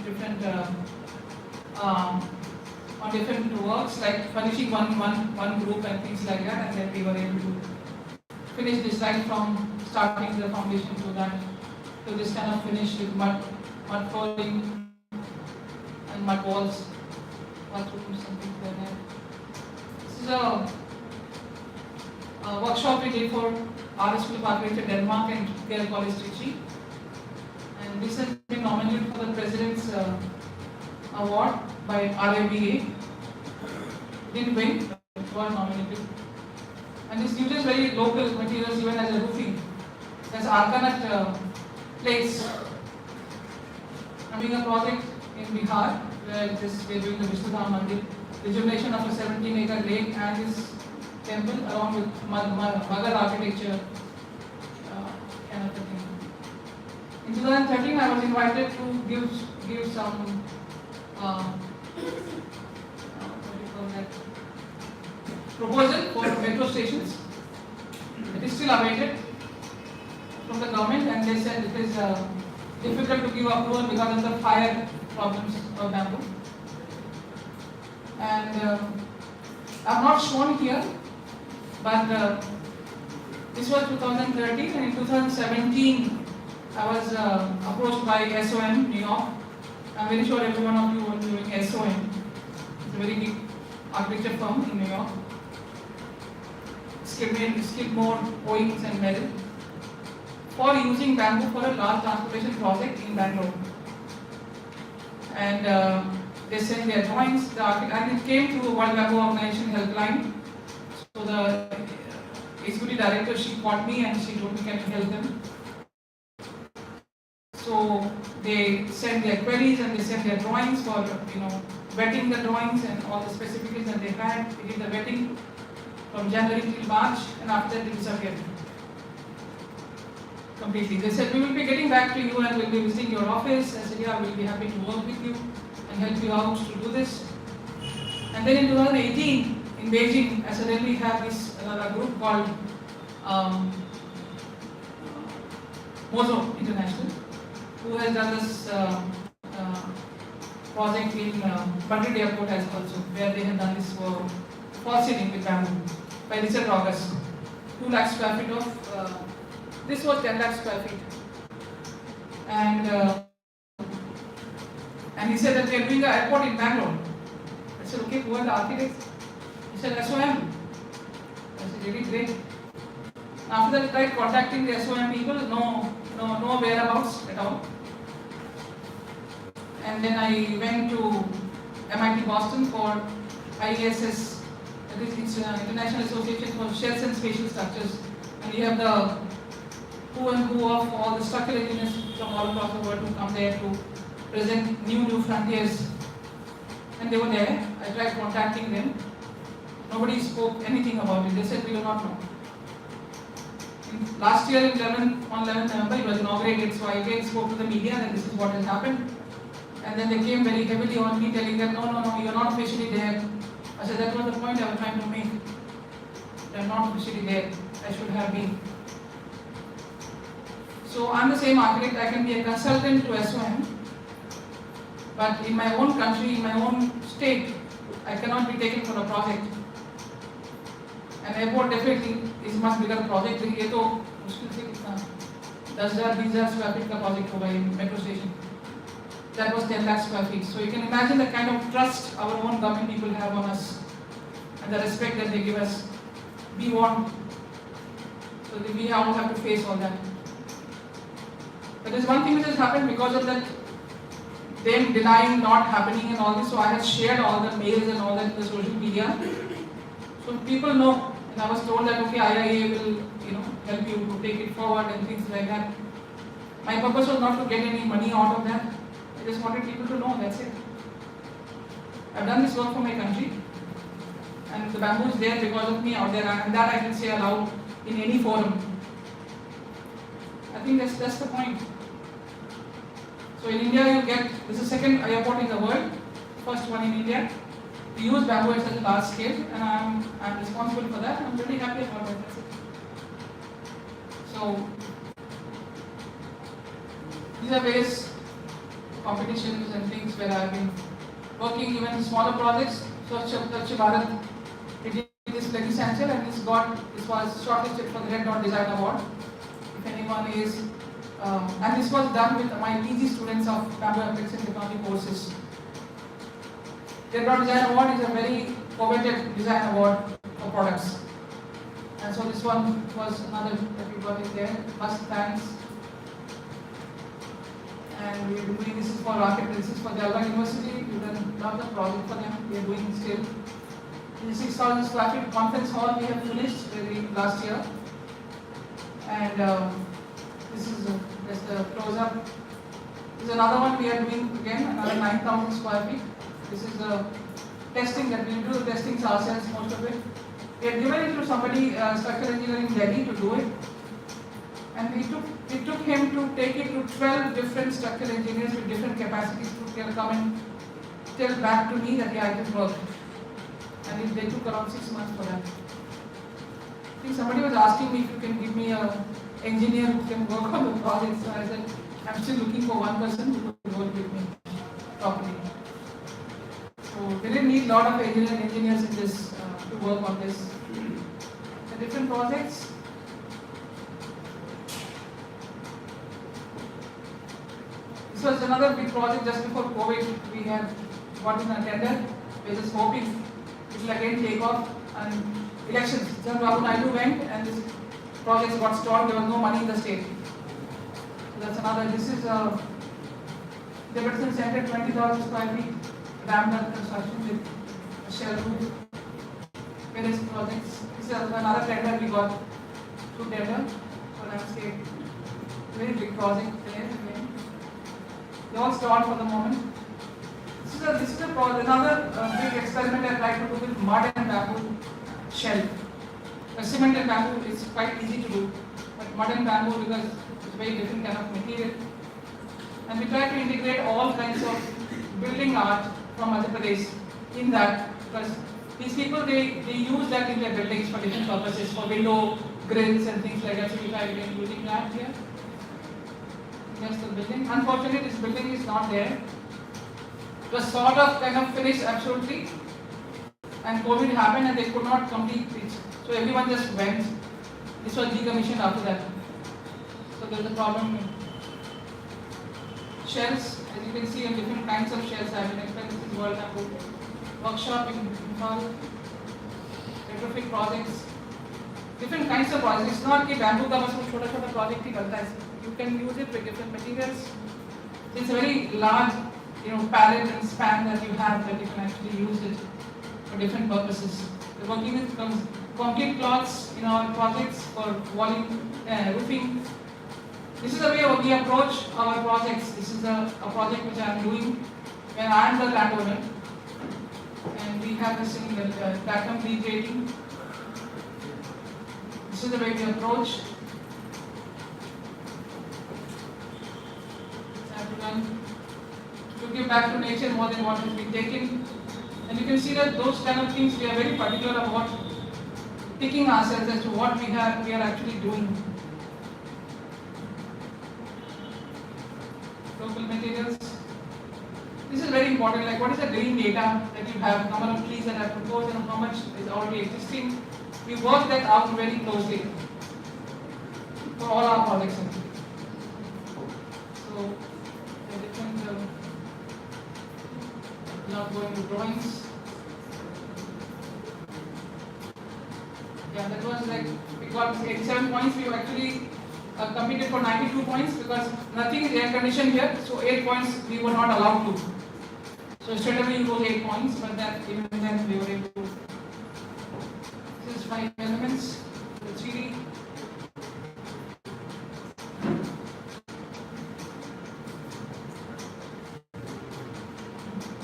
on different works, like furnishing one group and things like that, and then we were able to finish this right from starting the foundation to that, to this kind of finish with mud flooring and mud walls, bathrooms and things like that. This is a workshop we did for art school architecture Denmark and Yale College Trichy, and this has been nominated for the President's Award by RIBA. Didn't win, but was nominated. And this uses very local materials even as a roofing. There's Arkanat place. I'm doing a project in Bihar where we're doing the Vishnudham Mandir, rejuvenation of a 17-acre lake and this temple along with Mughal architecture kind of a thing. In 2013, I was invited to give some what do you call that, proposal for metro stations. It is still awaited from the government, and they said it is difficult to give approval because of the fire problems of bamboo. And I'm not shown here, but this was 2013, and in 2017 I was approached by SOM New York. I'm very sure every one of you will be doing SOM. It's a very big architecture firm in New York. Skidmore, Owings and Merrill, for using bamboo for a large transportation project in Bangalore. And they sent their drawings, and it came through World Bamboo Organization helpline. So the executive director, she called me and she told me, can you help them? So they sent their queries and they sent their drawings for vetting the drawings and all the specifications that they had. They did the vetting from January till March, and after that they disappeared completely. They said, we will be getting back to you and we'll be visiting your office. I said, yeah, we'll be happy to work with you and help you out to do this. And then in 2018, in Beijing, I suddenly have this group called Mozo International, who has done this project in Madrid Airport as also, where they have done this false ceiling with bamboo by Richard August. 2 lakh square feet of, this was 10 lakh square feet. And he said that we are doing an airport in Bangalore. I said, okay, who are the architects? He said, SOM. I said, really great. After that, I tried contacting the SOM people, no whereabouts at all. And then I went to MIT Boston for IASS, it's International Association for Shells and Spatial Structures. And you have the who and who of all the structural engineers from all across the world who come there to present new frontiers. And they were there. I tried contacting them. Nobody spoke anything about it. They said, we do not know. Last year on 11th November, it was inaugurated, so I again spoke to the media that this is what has happened. And then they came very heavily on me, telling that, no, you're not officially there. I said, that was the point I was trying to make. I'm not officially there. I should have been. So I'm the same architect. I can be a consultant to SOM. But in my own country, in my own state, I cannot be taken for a project. An airport definitely is a much bigger project. ये तो मुश्किल से कितना 10,000-20,000 square feet का project होगा in metro station. That was 10 lakh square feet. So you can imagine the kind of trust our own government people have on us and the respect that they give us. We want. So we all have to face all that. But there's one thing which has happened because of that, them denying not happening and all this. So I had shared all the mails and all that in the social media. So people know. And I was told that, okay, IIA will help you to take it forward and things like that. My purpose was not to get any money out of that. I just wanted people to know, that's it. I've done this work for my country. And the bamboo is there because of me out there. And that I can say aloud in any forum. I think that's the point. So in India you get, this is the second airport in the world. First one in India. We use bamboo at such a large scale, and I'm responsible for that. I'm really happy about that. That's it. So these are various competitions and things where I've been working, even smaller projects. Swachh Bharat, it did this legislature, and this was shortlisted for the Red Dot Design Award. If anyone is, and this was done with my PG students of bamboo application technology courses. Red Dot Design Award is a very coveted design award for products. And so this one was another that we got in there. First thanks. And we're doing this is for architects, this is for the Alva University. We've done a lot of project for them. We are doing still. The 6,000 square feet conference hall we have finished last year, and this is just a close up. This is another one we are doing again, another 9,000 square feet. This is the testing that we do the testings ourselves, most of it. We have given it to somebody, structural engineer in Delhi, to do it, and it took him to take it to 12 different structural engineers with different capacities to come and tell back to me that yeah, it will work. And they took around 6 months for that. I think somebody was asking me if you can give me an engineer who can work on the project. So I said, I'm still looking for one person who could work with me properly. So we didn't need a lot of engineers in this to work on this. The different projects. This was another big project just before COVID. We had got in a tender. We were just hoping it will again take off, and elections. Chandrababu Naidu went and this project got stalled. There was no money in the state. So that's another. This is a Debrecen Center, 20,000 square feet, rammed construction with a shell roof. Various projects. This is another tender we got through tender for landscape. Very big project there again. They all stalled for the moment. This is another big experiment I tried to do with mud and bamboo shell. Cement and bamboo is quite easy to do, but mud and bamboo, because it's a very different kind of material. And we try to integrate all kinds of building art from Madhya Pradesh in that, because these people they use that in their buildings for different purposes, for window grills and things like that. So we try again using that here. That's the building. Unfortunately, this building is not there. It was sort of kind of finished absolutely, and COVID happened and they could not complete it. So everyone just went. This was decommissioned after that. So there's a problem. Shells, as you can see, different kinds of shells have been experimented. This is World Bamboo Workshop in Nepal. Retrofit projects. Different kinds of projects. It's not that bamboo का बस वो छोटा-छोटा project ही करता है. You can use it with different materials. It's a very large, palette and span that you have that you can actually use it for different purposes. We're working with concrete cloths in our projects for walling, roofing. This is the way we approach our projects. This is a project which I am doing when I am the landowner, and we have this in the platinum LEED rating. This is the way we approach. To give back to nature more than what has been taken. And you can see that those kind of things we are very particular about picking ourselves as to what we are actually doing. Local materials. This is very important, like what is the green data that you have, number of trees that are proposed and how much is already existing. We work that out very closely for all our projects. So, different, now going to drawings. Yeah, that was like, we got 87 points. We actually competed for 92 points because nothing is air conditioned here, so 8 points we were not allowed to. So straight away you got 8 points, but that even then we were able to. This is 5 elements, the 3D.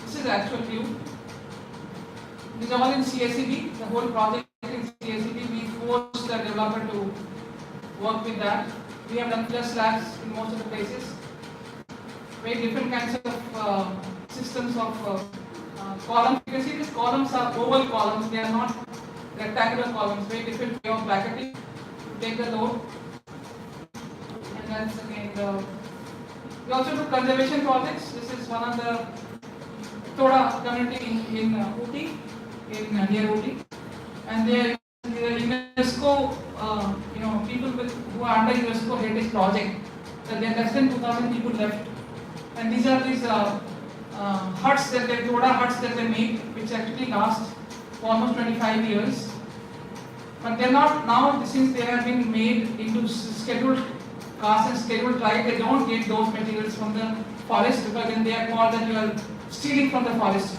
This is the actual view. This is all in CSCB, the whole project in CSCB. We forced the developer to work with that. We have done plus slabs in most of the places. Very different kinds of systems of columns. You can see these columns are oval columns, they are not rectangular columns. Very different way of bracketing to take the load. And that's again we also do conservation projects. This is one of the Toda community in Ooty, near Ooty, and they are UNESCO, people who are under UNESCO Heritage Project. So there are less than 2,000 people left, and these are huts that they Toda huts that they make, which actually last for almost 25 years. But they are not now, since they have been made into scheduled cast and scheduled dry. They don't get those materials from the forest because then they are called that you are stealing from the forest.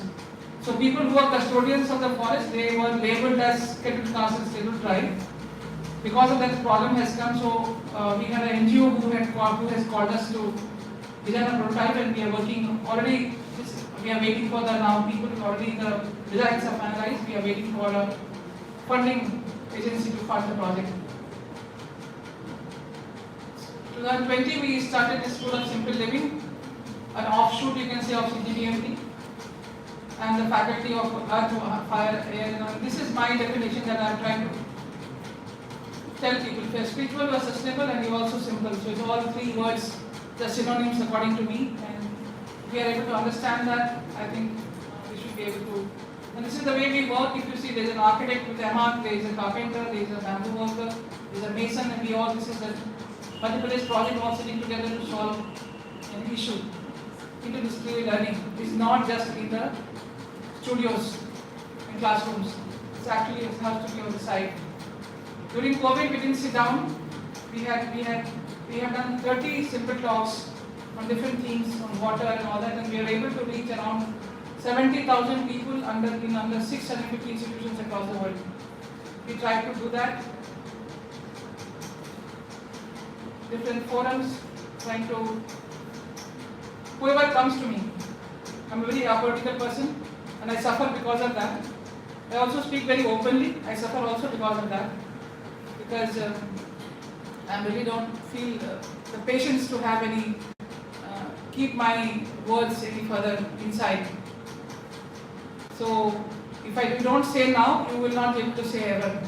So people who are custodians of the forest, they were labeled as scheduled caste and scheduled tribe. Because of that problem has come, so we had an NGO who has called us to design a prototype, and we are working already. We are waiting for the now people already the designs are finalized. We are waiting for a funding agency to fund the project. 2020 we started the School of Simple Living, an offshoot you can say of CGBMT, and the faculty of Earth, Fire, Air. This is my definition that I am trying to tell people. Spiritual was sustainable and you also simple. So it's all three words, the synonyms according to me, and if we are able to understand that, I think we should be able to. And this is the way we work. If you see, there is an architect with MR, there is a carpenter, there is a bamboo worker, there is a mason, and we all, this is a multiple project all sitting together to solve an issue. Interdisciplinary learning is not just in the studios and classrooms. It's actually, it has to be on the side. During COVID, we didn't sit down. We have done 30 simple talks on different themes on water and all that, and we are able to reach around 70,000 people in under 650 institutions across the world. We try to do that. Different forums, trying to, whoever comes to me, I'm a very apolitical person and I suffer because of that. I also speak very openly, I suffer also because of that. Because I really don't feel the patience to have any, keep my words any further inside. So if I don't say now, you will not be able to say ever.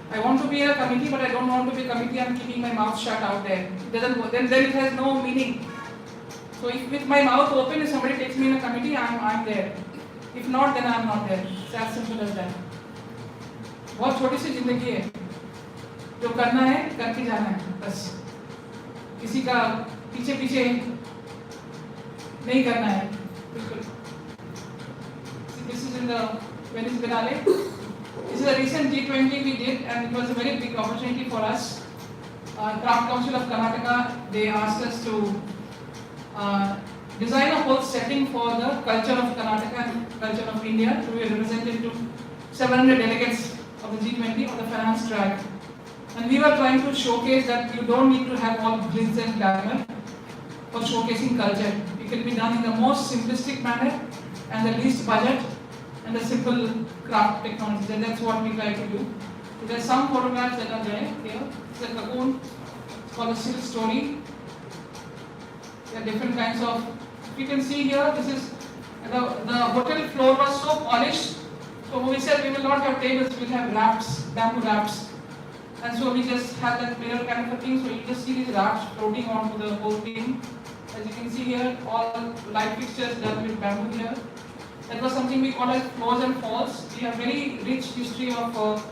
I want to be a committee, but I don't want to be a committee. I'm keeping my mouth shut out there. It doesn't. Then it has no meaning. So if with my mouth open, if somebody takes me in a committee, I'm there. If not, then I'm not there. It's as simple as that. बहुत छोटी सी जिंदगी है. जो करना है करके जाना है बस. किसी का पीछे पीछे नहीं करना है. बिल्कुल. This is in the Venice Biennale. This is a recent G20 we did, and it was a very big opportunity for us. Craft Council of Karnataka, they asked us to design a whole setting for the culture of Karnataka and culture of India to be represented to 700 delegates of the G20 on the finance track. And we were trying to showcase that you don't need to have all glitz and glamour for showcasing culture. It can be done in the most simplistic manner and the least budget and the simple craft technology. And that's what we try to do. So there's some photographs that are there here. It's a cocoon. It's called a silk story. There are different kinds of. You can see here. This is the hotel floor was so polished. So we said we will not have tables. We'll have wraps, bamboo wraps. And so we just had that mirror kind of a thing. So you just see these wraps floating onto the whole thing. As you can see here, all light fixtures done with bamboo here. That was something we call as floors and falls. We have very rich history of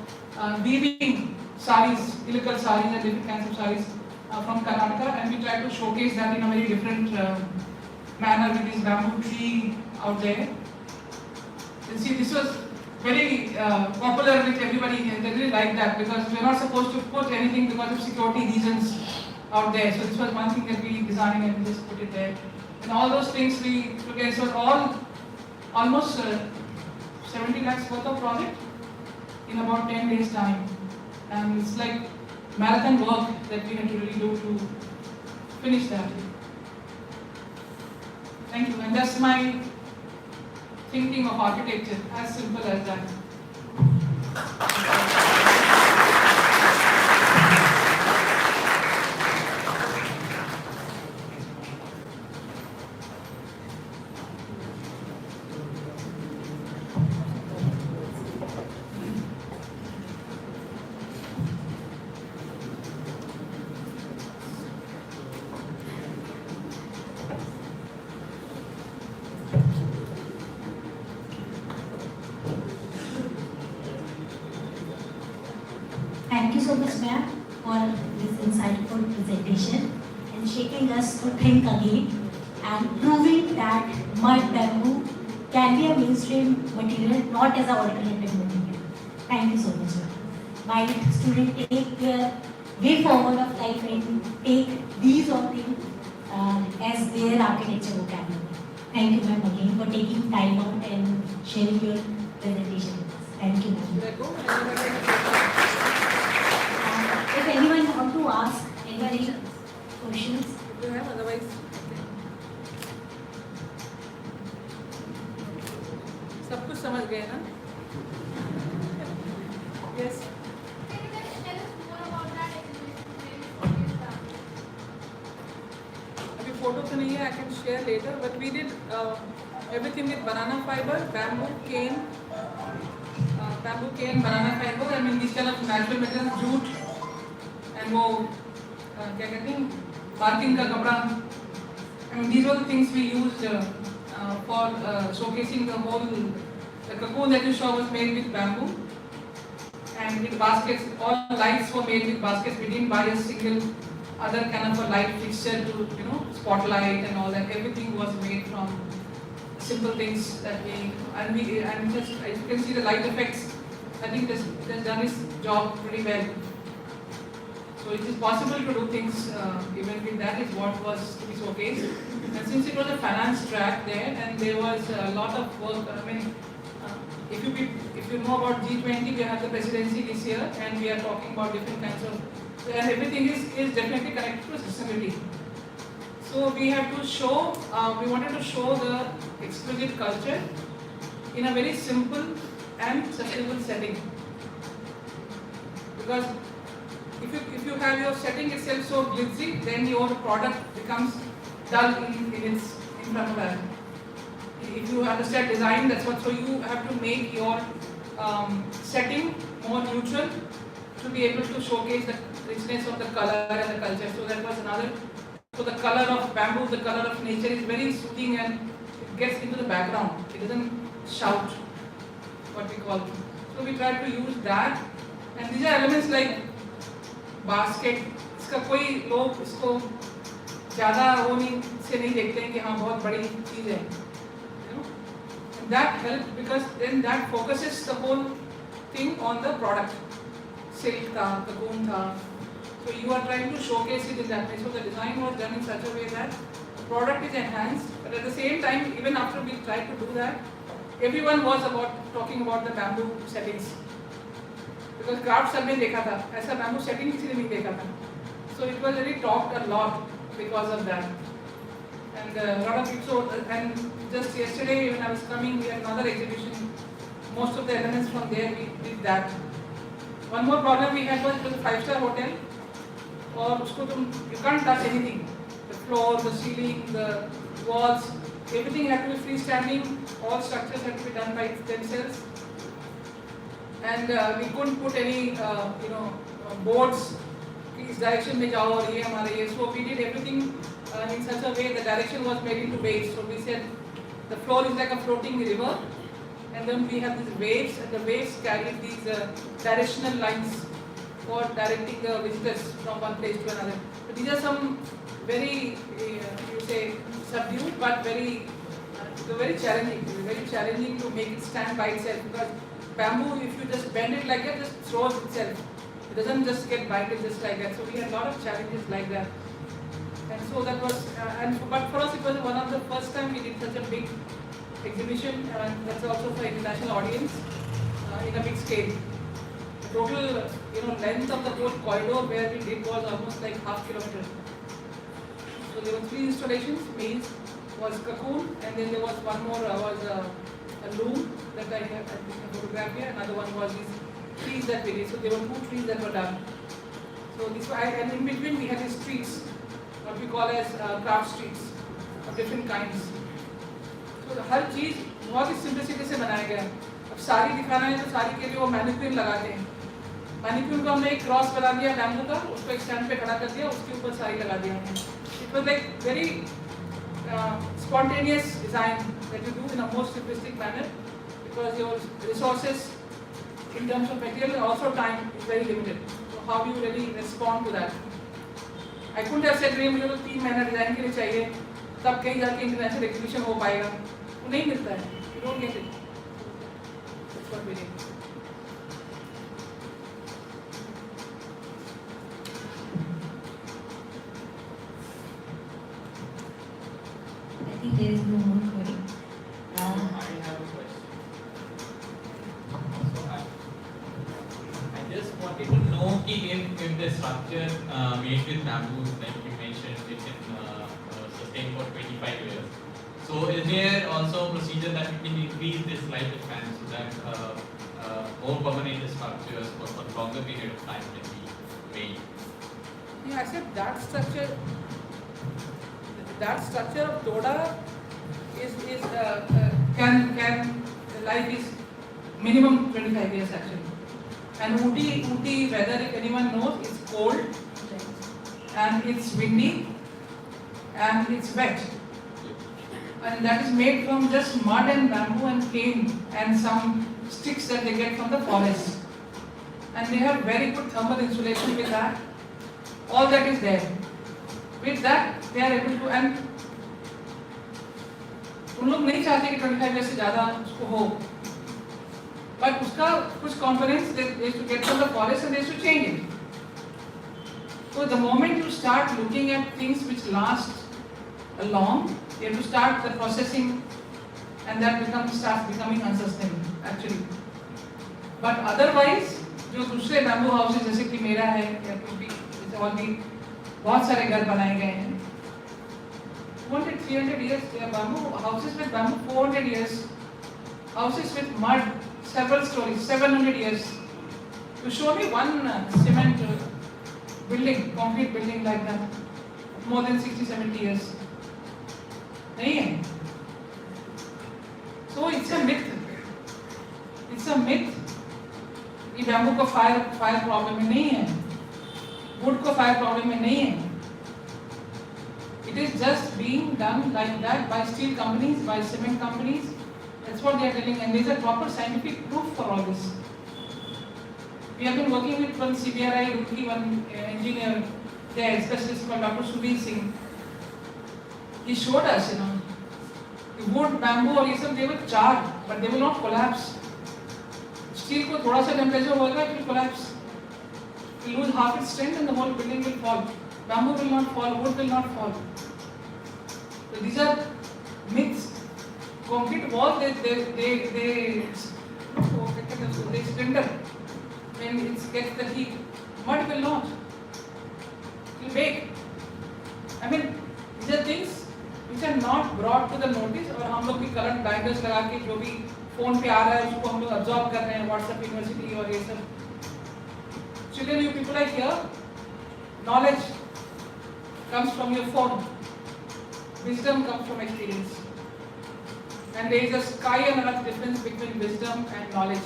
weaving saris, illegal saris and different kinds of saris from Karnataka, and we try to showcase that in a very different manner with this bamboo tree out there. You see, this was very popular with everybody here. They really liked that because we are not supposed to put anything because of security reasons out there. So this was one thing that we designed and we just put it there. And all those things we took in. So all almost 70 lakhs worth of project in about 10 days time. And it's like marathon work that we had to really do to finish that. Thank you. And that's my thinking of architecture, as simple as that. Thank you so much, ma'am, for this insightful presentation and shaking us to think again and proving that mud bamboo can be a mainstream material, not as an alternative material. Thank you so much, ma'am. My student take their way forward of life and take these all things as their architecture vocabulary. Thank you, ma'am, again for taking time out and sharing your presentation with us. Thank you, ma'am. Should I go? If anyone want to ask any questions, If you have, otherwise. सब कुछ समझ गए ना? Yes. Can you just tell us more about that exhibition? अभी photo तो नहीं है, I can share later. But we did everything with banana fiber, bamboo cane, banana fiber. I mean these kind of natural materials, jute, and वो क्या कहते हैं, barking का कपड़ा. I mean these were the things we used for showcasing the whole. The cocoon that you saw was made with bamboo, and with baskets. All lights were made with baskets. We didn't buy a single other kind of a light fixture to, spotlight and all that. Everything was made from simple things that we just, as you can see the light effects, I think it has done its job pretty well. So it is possible to do things even with that is what was to be showcased. And since it was a finance track there and there was a lot of work, I mean, if you know about G20, we have the presidency this year and we are talking about different kinds of, and everything is definitely connected to sustainability. So we have to show, we wanted to show the exquisite culture in a very simple and sustainable setting. Because if you have your setting itself so glitzy, then your product becomes dull in front of that. If you understand design, that's what. So you have to make your setting more neutral to be able to showcase the richness of the color and the culture. So that was another. So the color of bamboo, the color of nature is very soothing and it gets into the background. It doesn't shout, what we call. So we try to use that. And these are elements like basket. इसका कोई लोग इसको ज़्यादा वो नहीं से नहीं देखते हैं कि हाँ बहुत बड़ी चीज़ है. That helped because then that focuses the whole thing on the product. Silk tha, cocoon tha. So you are trying to showcase it in that way. So the design was done in such a way that the product is enhanced, but at the same time, even after we tried to do that, everyone was talking about the bamboo settings. Because craft सब ने देखा था, ऐसा bamboo setting किसी ने नहीं देखा था. So it was really talked a lot because of that. And a lot of people, and just yesterday when I was coming, we had another exhibition. Most of the elements from there we did that. One more problem we had was it was a 5-star hotel. और उसको तुम you can't touch anything. The floor, the ceiling, the walls, everything had to be freestanding. All structures had to be done by themselves. And we couldn't put any boards. इस direction में जाओ और ये हमारे ये. So we did everything in such a way the direction was made into waves. So we said the floor is like a floating river, and then we have these waves, and the waves carry these directional lines for directing the visitors from one place to another. So these are some very you say subdued but very challenging. Very challenging to make it stand by itself because bamboo, if you just bend it like that, just throws itself. It doesn't just get bited just like that. So we had a lot of challenges like that. And so that was, but for us it was one of the first time we did such a big exhibition, and that's also for international audience in a big scale. The total, length of the whole corridor where we did was almost like ½ kilometer. So there were 3 installations. Main was cocoon, and then there was one more was a loom that I have a photograph here. Another one was these trees that we did. So there were 2 trees that were done. So this and in between we had these streets, what we call as craft streets of different kinds. So हर चीज बहुत ही simplicity से बनाया गया है. अब साड़ी दिखाना है तो साड़ी के लिए वो मैनिक्यूर लगाते हैं. मैनिक्यूर को हमने एक क्रॉस बना दिया बैम्बू का, उसको एक स्टैंड पे खड़ा कर दिया, उसके ऊपर साड़ी लगा दिया हमने. It was like very spontaneous design that you do in a most simplistic manner because your resources in terms of material and also time is very limited. So how do you really respond to that? I couldn't have said नहीं मुझे तो 3 महीना design के लिए चाहिए, तब कहीं जाके इंटरनेशनल एग्जीबिशन हो पाएगा. वो नहीं मिलता है. You don't get it. That's what we did. I think there is no more query. with the structure made with bamboo, like you mentioned, it can sustain for 25 years. So is there also a procedure that we can increase this lifespan so that more permanent structures for longer period of time can be made? Yeah, I said that structure of Toda is can life is minimum 25 years actually. And Ooty weather, if anyone knows, it's cold and it's windy and it's wet. And that is made from just mud and bamboo and cane and some sticks that they get from the forest. And they have very good thermal insulation with that. All that is there. With that, they are able to, and उन लोग नहीं चाहते कि 25 years से ज़्यादा उसको हो. But उसका कुछ components they used to get from the forest and they used to change it. So the moment you start looking at things which last long, you have to start the processing, and that starts becoming unsustainable actually. But otherwise, जो दूसरे bamboo houses जैसे कि मेरा है या कुछ भी जैसे और भी बहुत सारे घर बनाए गए हैं. 200, 300 years, bamboo houses with bamboo 400 years, houses with mud several stories 700 years. You show me one cement building, concrete building like that, more than 60-70 years. नहीं है. So it's a myth. It's a myth. कि bamboo को fire problem में नहीं है, wood को fire problem में नहीं है. It is just being done like that by steel companies, by cement companies. That's what they are telling, and there is a proper scientific proof for all this. We have been working with one CBRI, one engineer there, specialist called Dr. Sudhir Singh. He showed us, the wood, bamboo, or some they will charred, but they will not collapse. Steel को थोड़ा सा temperature होगा, it will collapse. It will lose half its strength, and the whole building will fall. Bamboo will not fall, wood will not fall. So these are myths. Concrete wall, they splinter when it gets the heat. Mud will not. It will bake. I mean, these are things which are not brought to the notice, और हम लोग भी current blinders लगा के जो भी phone पे आ रहा है उसको हम लोग absorb कर रहे हैं, WhatsApp University और ये सब. Children, you people are here. Knowledge comes from your phone. Wisdom comes from experience. And there is a sky and earth difference between wisdom and knowledge.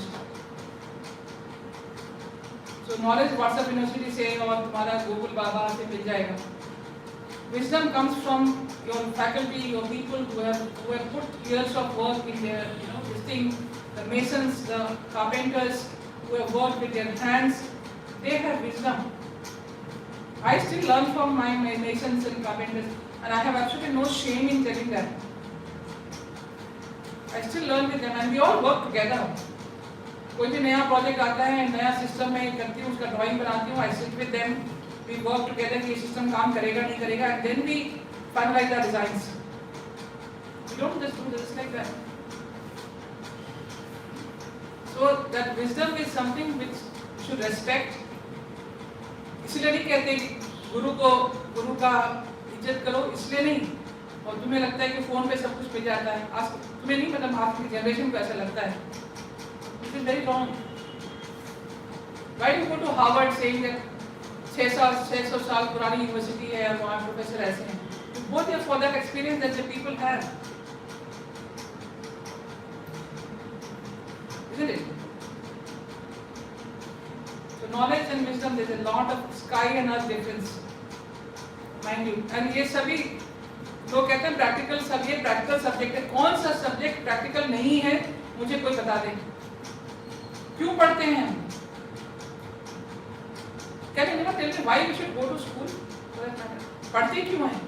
So knowledge WhatsApp University से और तुम्हारा Google बाबा से मिल जाएगा. Wisdom comes from your faculty, your people who have put years of work in their, this thing. The masons, the carpenters who have worked with their hands, they have wisdom. I still learn from my masons and carpenters, and I have absolutely no shame in telling that. I still learn with them, and we all work together. कोई भी नया project आता है, नया system में करती हूँ, उसका ड्राइंग बनाती हूँ. I sit with them, we work together कि ये सिस्टम काम करेगा नहीं करेगा, and then we finalize our designs. We don't just do this like that. So that wisdom is something which you should respect. इसलिए नहीं कहते गुरु का इज्जत करो, इसलिए नहीं. और तुम्हें लगता है कि फोन पे सब कुछ मिल जाता है. आज तुम्हें नहीं, मतलब आपकी जनरेशन को ऐसा लगता है. It is very wrong. Why do you go to Harvard saying that 600 साल पुरानी यूनिवर्सिटी है और वहाँ प्रोफेसर ऐसे हैं? You go there for that experience that the people have. Isn't it? So knowledge and wisdom, there is a lot of sky and earth difference, mind you. And ये सभी लोग कहते हैं प्रैक्टिकल सब, ये प्रैक्टिकल सब्जेक्ट है. कौन सा सब्जेक्ट प्रैक्टिकल नहीं है मुझे कोई बता दे. क्यों पढ़ते हैं हम? Can you never tell me why we should go to school? पढ़ते क्यों हैं?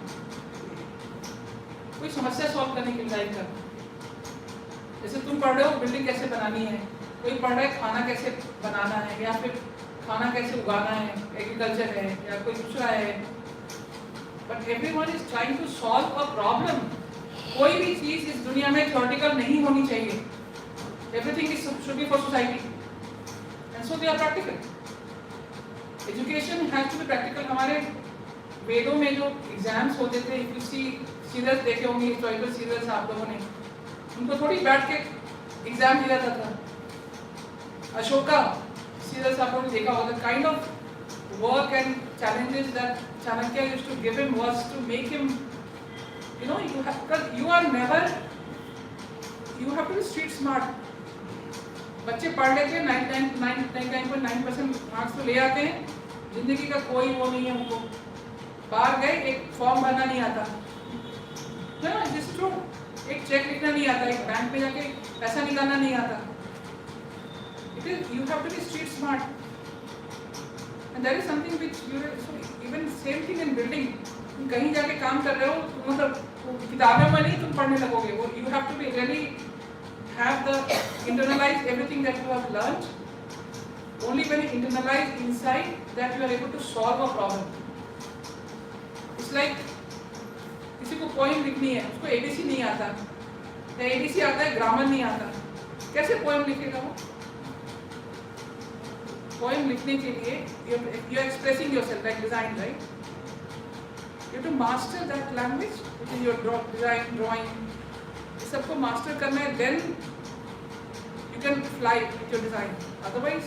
कोई समस्या सॉल्व करने के लिए कर. जैसे तुम पढ़ रहे हो बिल्डिंग कैसे बनानी है, कोई पढ़ रहा है खाना कैसे बनाना है, या फिर खाना कैसे उगाना है, एग्रीकल्चर है, या कोई दूसरा है. But everyone is trying to solve a problem. कोई भी चीज इस दुनिया में theoretical नहीं होनी चाहिए. Everything should be for society, and so they are practical. Education has to be practical. हमारे वेदों में जो एग्जाम्स होते थे, इफ यू सी सीरियल्स देखे होंगे, हिस्टोरिकल सीरियल्स आप लोगों ने, उनको थोड़ी बैठ के एग्जाम दिया जाता था. अशोका सीरियल्स आप लोगों ने देखा होगा. Kind of work and challenges that Chanakya used to give him was to make him, because you have to be street smart. बच्चे पढ़ लेते हैं, 99.9% मार्क्स तो ले आते हैं, जिंदगी का कोई वो नहीं है उनको. बाहर गए, एक फॉर्म भरना नहीं आता, दिस ट्रू, एक चेक लिखना नहीं आता, एक बैंक में जाके पैसा निकालना नहीं आता. It is you have to be street smart. And that is something which even same thing in building. तुम कहीं जाके काम कर रहे हो, मतलब किताबों में नहीं तुम पढ़ने लगोगे. वो you have to be really have the internalize everything that you have learned. Only when you internalize inside that you are able to solve a problem. It's like किसी को poem लिखनी है, उसको ABC नहीं आता, या ABC आता है, ग्रामर नहीं आता, कैसे poem लिखेगा वो? पोएम लिखने के लिए you are expressing yourself like design, right? You have to master that language which is your design, drawing. इस सबको मास्टर करना है, then you can fly with your design. Otherwise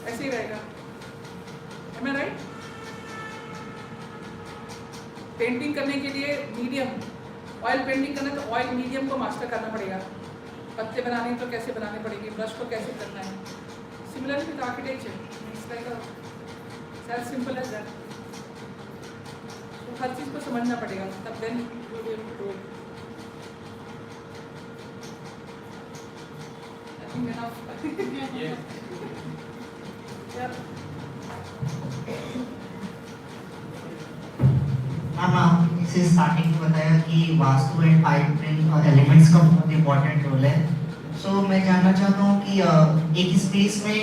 ऐसे ही रहेगा. एम आई राइट? पेंटिंग करने के लिए मीडियम, ऑयल पेंटिंग करना है तो ऑयल मीडियम को मास्टर करना पड़ेगा. पत्ते बनाने तो कैसे बनाने पड़ेंगे, ब्रश को कैसे करना है. Similarly with architecture, it's like as simple as that. तो हर चीज़ को समझना पड़ेगा, तब then you will be able to do it. I think enough. Yeah ma'am, आपने जैसे स्टार्टिंग में बताया कि वास्तु एंड फाइव एलिमेंट्स का बहुत इंपॉर्टेंट रोल है. सो मैं जानना चाहता हूँ कि एक स्पेस में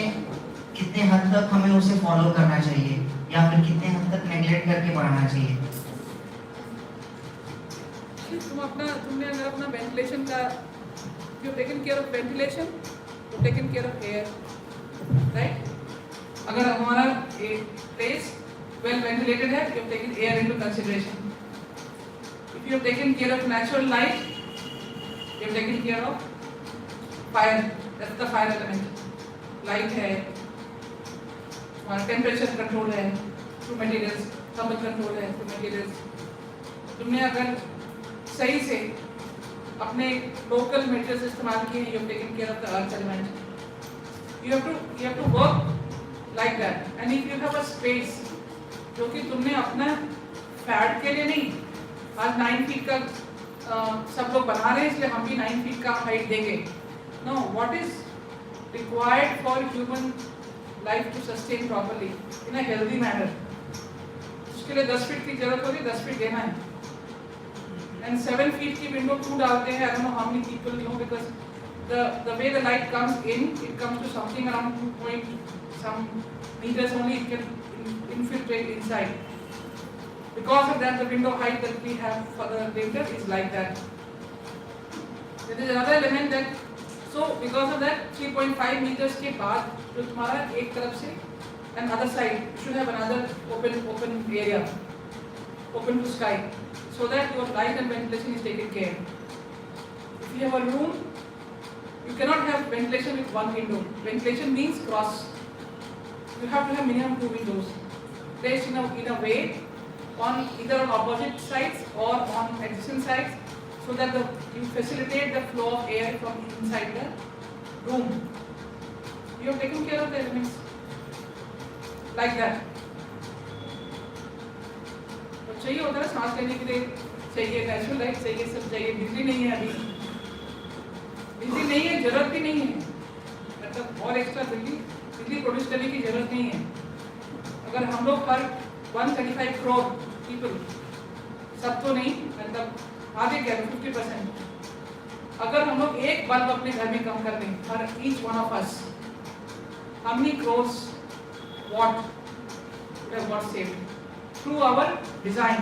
कितने हद तक हमें उसे फॉलो करना चाहिए या फिर कितने हद तक नेगलेक्ट करके बढ़ाना चाहिए. तुमने अगर अपना वेंटिलेशन का, you taken care of ventilation, you taken care of air, right? अगर हमारा प्लेस well ventilated है, you have taken air into consideration. If you have taken care of natural light, you have taken care of fire. That's the fire element. Light है, हमारा temperature control है through materials, thermal control है through materials. तुमने अगर सही से अपने local materials इस्तेमाल किए हैं, you have taken care of the earth element. You have to work like that. And if you have a space जो कि तुमने अपना फैट के लिए नहीं, आज 9 फीट का सब लोग बना रहे हैं इसलिए हम भी 9 फीट का हाइट देंगे. No, what is required for human life to sustain properly in a healthy manner. उसके लिए 10 फीट की जरूरत होगी, 10 फीट देना है. एंड 7 फीट की विंडो क्यों डालते हैं? I don't know how many people know, because the way the light comes in, it comes to something around 2 point some meters only. It can infiltrate inside. Because of that, the window height that we have for the winter is like that. There is another element that, so because of that 3.5 meters के बाद जो तुम्हारा एक तरफ से and other side should have another open area, open to sky, so that your light and ventilation is taken care. If you have a room, you cannot have ventilation with one window. Ventilation means cross. You have to have minimum 2 windows placed in a way on either on opposite sides or on adjacent sides, so that you facilitate the flow of air from inside the room. You have taken care of the elements like that. तो चाहिए होता है सांस लेने के लिए, चाहिए natural light, चाहिए सब चाहिए. बिजली नहीं है अभी, बिजली नहीं है, जरूरत भी नहीं है, मतलब और एक्स्ट्रा बिजली प्रोड्यूस करने की जरूरत नहीं है. अगर हम लोग हर 135 करोड़ पीपल, सब तो नहीं, मतलब आधे क्या 50%, अगर हम लोग एक बल्ब अपने घर में कम कर दें, हर each one of us, how many crores watt would have got saved through our design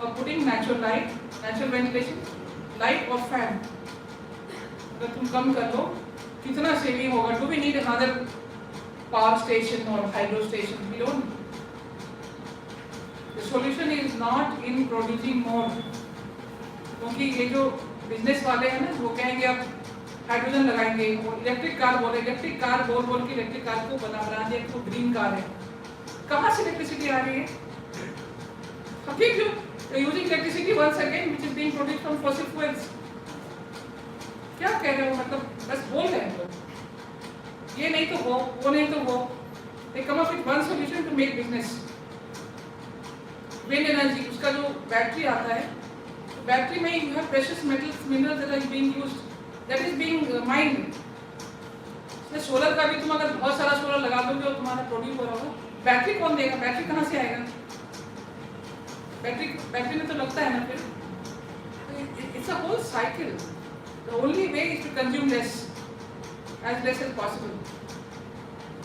of putting natural light, natural ventilation, light or fan. अगर तुम कम कर लो, कितना सेविंग होगा? Do we need another power station or hydro station. We don't. The solution is not in producing more. क्योंकि ये जो business वाले हैं ना वो कहेंगे अब हाइड्रोजन लगाएंगे, वो इलेक्ट्रिक कार बोल के इलेक्ट्रिक कार को बना दिया कि वो ग्रीन कार है. कहाँ से इलेक्ट्रिसिटी आ रही है? ठीक है, using electricity once again which is being produced from fossil fuels. क्या कह रहे हो? मतलब बस बोल रहे हैं तो ये नहीं तो वो नहीं तो वो. They come up with one solution to make business. Wind energy, उसका जो बैटरी आता है, तो बैटरी में you have precious metals, minerals that are being used, that is being mined. इसलिए सोलर का भी तुम अगर बहुत सारा सोलर लगा दोगे और तुम्हारा प्रोड्यूस हो रहा होगा, बैटरी कौन देगा? बैटरी कहाँ से आएगा? बैटरी में तो लगता है ना फिर. It's a whole cycle. The only way is to consume less as possible.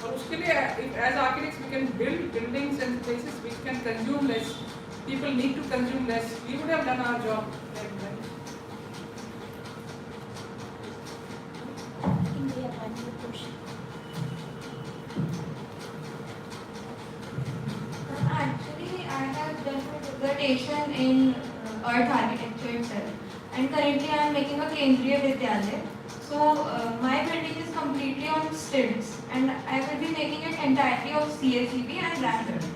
और उसके लिए as architects we can build buildings and places which can consume less. People need to consume less. We would have done our job. Actually, I have done a dissertation in earth architecture itself, and currently I am making a Kendriya Vidyalaya. So my building is completely on stilts, and I will be making it entirely of CACB and random.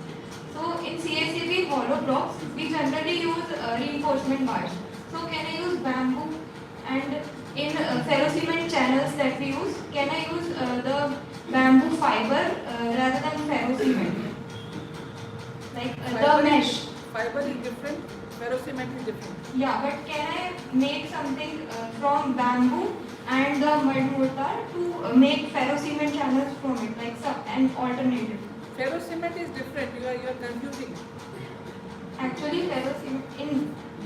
So in CACB hollow blocks, we generally use reinforcement bars. So can I use bamboo? And in ferrocement channels that we use, can I use the bamboo fiber rather than ferrocement? Like the mesh. Fiber is different, ferrocement is different. Yeah, but can I make something from bamboo and the mud mortar to make ferrocement channels from it, like an alternative? Ferrocement is different. You are confusing. Actually, ferrocement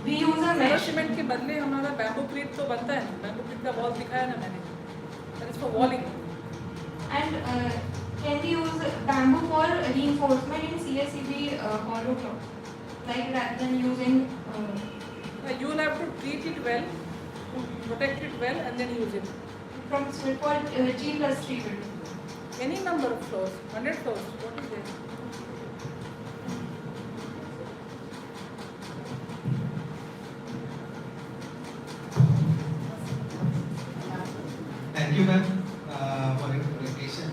we use a mesh. Ferrocement के बदले हमारा bamboo क्रीट तो बनता है. Bamboo क्रीट का wall दिखाया ना मैंने. That is for walling. And can we use bamboo for reinforcement in CACB hollow blocks? Like rather than using. You will have to treat it well, protect it well, and then use it. From called G+3 building. Any number of floors, 100 floors. What is it? Thank you, ma'am, for your presentation.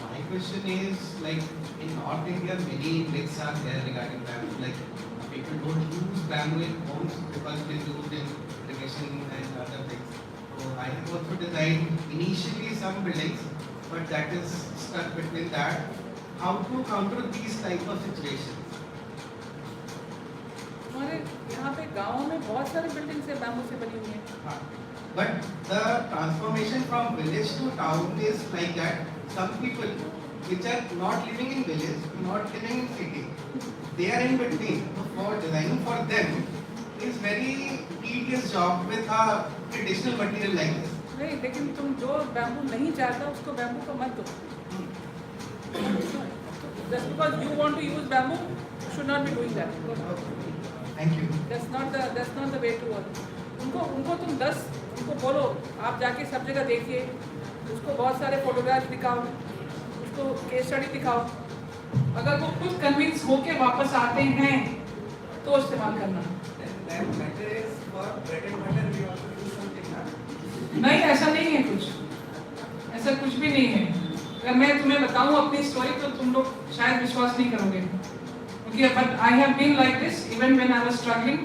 My question is, like, in North India, many myths are there regarding bamboo. Like, people don't use bamboo in homes because they use it in irrigation and other things. So I have also designed initially some buildings, but that is stuck between that. How to counter these type of situations? हमारे यहाँ पे गाँव में बहुत सारी buildings है bamboo से बनी हुई हैं. But the transformation from village to town is like that. Some people which are not living in village, not living in city, they are in between. So for designing for them is very tedious job with a traditional material like this. नहीं, लेकिन तुम जो bamboo नहीं चाहता उसको bamboo का मत दो. Just because you want to use bamboo, you should not be doing that. Thank you. That's not the way to work. उनको तुम 10 उनको बोलो आप जाके सब जगह देखिए, उसको बहुत सारे फोटोग्राफ दिखाओ, उसको केस स्टडी दिखाओ. अगर वो खुद कन्विंस होके वापस आते हैं तो इस्तेमाल करना. Then better is for bread and butter we also do something now. नहीं, ऐसा नहीं है कुछ, ऐसा कुछ भी नहीं है. अगर मैं तुम्हें बताऊं अपनी स्टोरी तो तुम लोग शायद विश्वास नहीं करोगे. Okay, but I have been like this even when I was struggling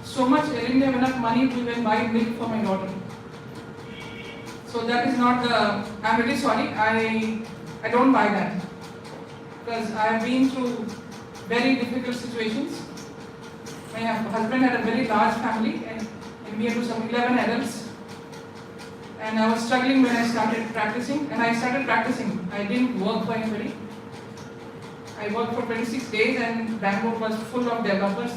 so much. I didn't have enough money to even buy milk for my daughter. So that is not the. I'm really sorry. I don't buy that because I have been through very difficult situations. My husband had a very large family and we had 11 adults. And I was struggling when I started practicing, and I started practicing. I didn't work for anybody. I worked for 26 days, and Bangalore was full of developers,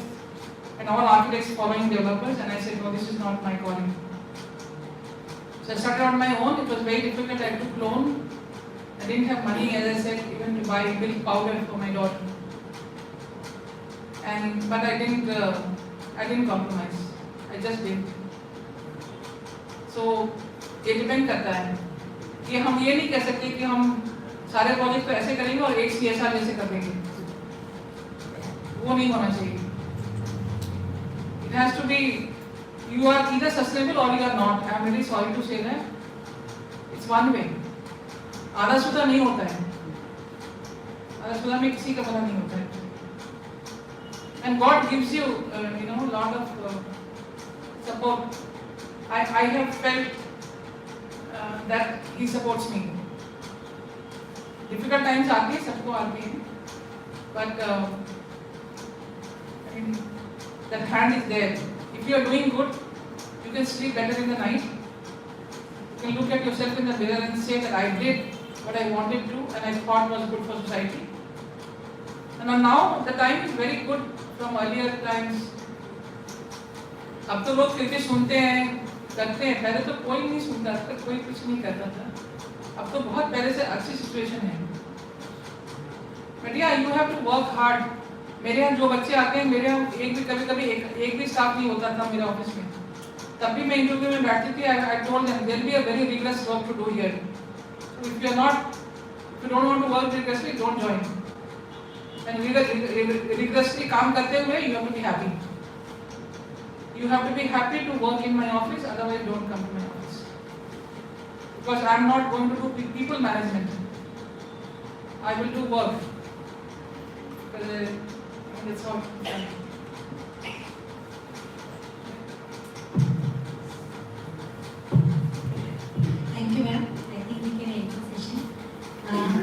and all architects following developers. And I said, "No, this is not my calling." So I started on my own. It was very difficult. I took loan. I didn't have money, as I said, even to buy milk powder for my daughter. But I didn't compromise. I just did. So ये depend करता है कि हम ये नहीं कह सकते कि हम सारे प्रोजेक्ट तो ऐसे करेंगे और एक CSR जैसे कर देंगे, वो नहीं होना चाहिए। It has to be, you are either sustainable or you are not. I am very sorry to say that. It's one way. आधा सुधा नहीं होता है, आधा सुधा में किसी का पता नहीं होता है। And God gives you, lot of support. I have felt that He supports me. Difficult times आती है, सबको आती है, but that hand is there. If you are doing good, you can sleep better in the night. You can look at yourself in the mirror and say that I did what I wanted to and I thought was good for society. And now the time is very good from earlier times. अब तो लोग फिर भी सुनते हैं, करते हैं, पहले तो कोई नहीं सुनता था, कोई कुछ नहीं करता था। अब तो बहुत पहले से अच्छी सिचुएशन है। But yeah, you have to work hard. मेरे यहाँ जो बच्चे आते हैं, मेरे यहाँ कभी एक भी स्टाफ नहीं होता था मेरे ऑफिस में। तब भी मैं इंटरव्यू में बैठती थी, I told them there will be a very rigorous work to do here. So if you don't want to work rigorously, don't join. And rigorously काम करते हुए, you have to be happy. You have to be happy to work in my office, otherwise don't come to my office. Because I am not going to do people management. I will do work. Because that's all. Thank you, ma'am. I think we can end the session.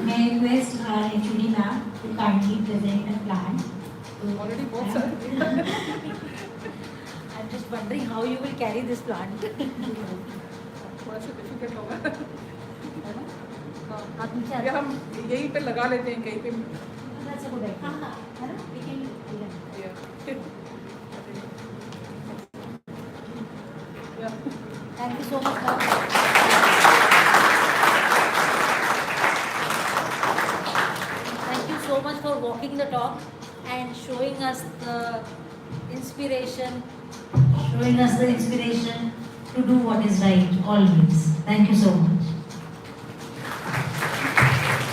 May I request our HOD ma'am to kindly present a plan. Already both sides. I'm just wondering how you will carry this plant. थोड़ा सा difficult होगा, है ना? आप नीचे ये हम यहीं पे लगा लेते हैं कहीं पे। That's a good idea. है ना? We can do that. Yeah. Thank you so much, ma'am. Thank you so much for walking the talk and showing us the inspiration. Showing us the inspiration to do what is right always. Thank you so much.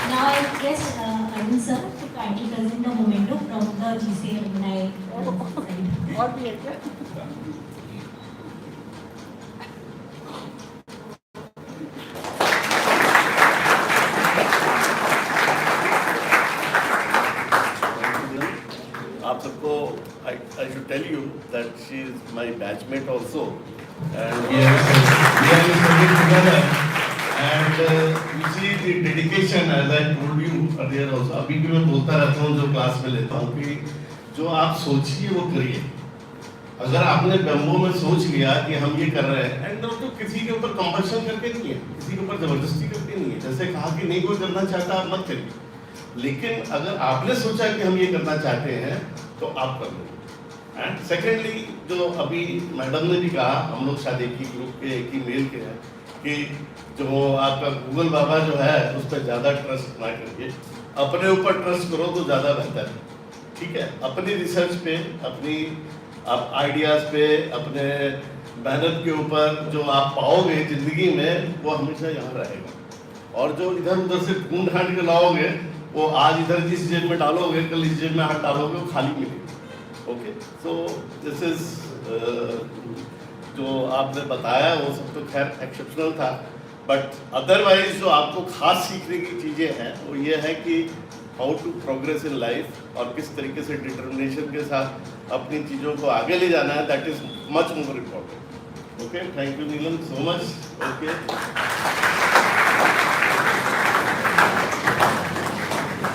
Now I request Arun sir to kindly present the memento from the GCA alumni side. और भी है क्या? आप सबको I should tell you that she is my batchmate also, and we are studying together. And you see the dedication, as I told you earlier also. अभी भी मैं बोलता रहता हूँ जो क्लास में लेता हूँ कि जो आप सोचिए वो करिए। अगर आपने बेम्बो में सोच लिया कि हम ये कर रहे हैं, एंड तो किसी के ऊपर कंपल्शन करके नहीं है, किसी के ऊपर जबरदस्ती करके नहीं है। जैसे कहा कि नहीं कोई करना चाहता आप मत करिए, लेकिन अगर आपने सोचा कि हम ये करना चाहते हैं तो आप कर लो। एंड सेकेंडली, जो अभी मैडम ने भी कहा, हम लोग शायद एक ही ग्रुप के एक ही मेल के हैं, कि जो आपका गूगल बाबा जो है उस पर ज़्यादा ट्रस्ट ना करिए, अपने ऊपर ट्रस्ट करो तो ज़्यादा बेहतर है। ठीक है, अपनी रिसर्च पे, अपनी आप आइडियाज़ पे, अपने मेहनत के ऊपर जो आप पाओगे ज़िंदगी में, वो हमेशा यहाँ रहेगा। और जो इधर उधर से ढूंढ ढांड के लाओगे, वो आज इधर जिस जेब में डालोगे, कल इस जेब में हाथ डालोगे, वो खाली मिलेगी। ओके, सो दिस इज जो आपने बताया वो सब तो खैर एक्सेप्शनल था, बट अदरवाइज जो आपको खास सीखने की चीज़ें हैं वो ये है कि how to progress in life और किस तरीके से डिटर्मिनेशन के साथ अपनी चीज़ों को आगे ले जाना है, that is much more important. Okay, thank you Neelam so much. Okay,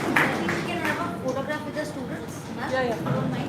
I think we can have a photograph with the students, ma'am. Yeah. Don't mind.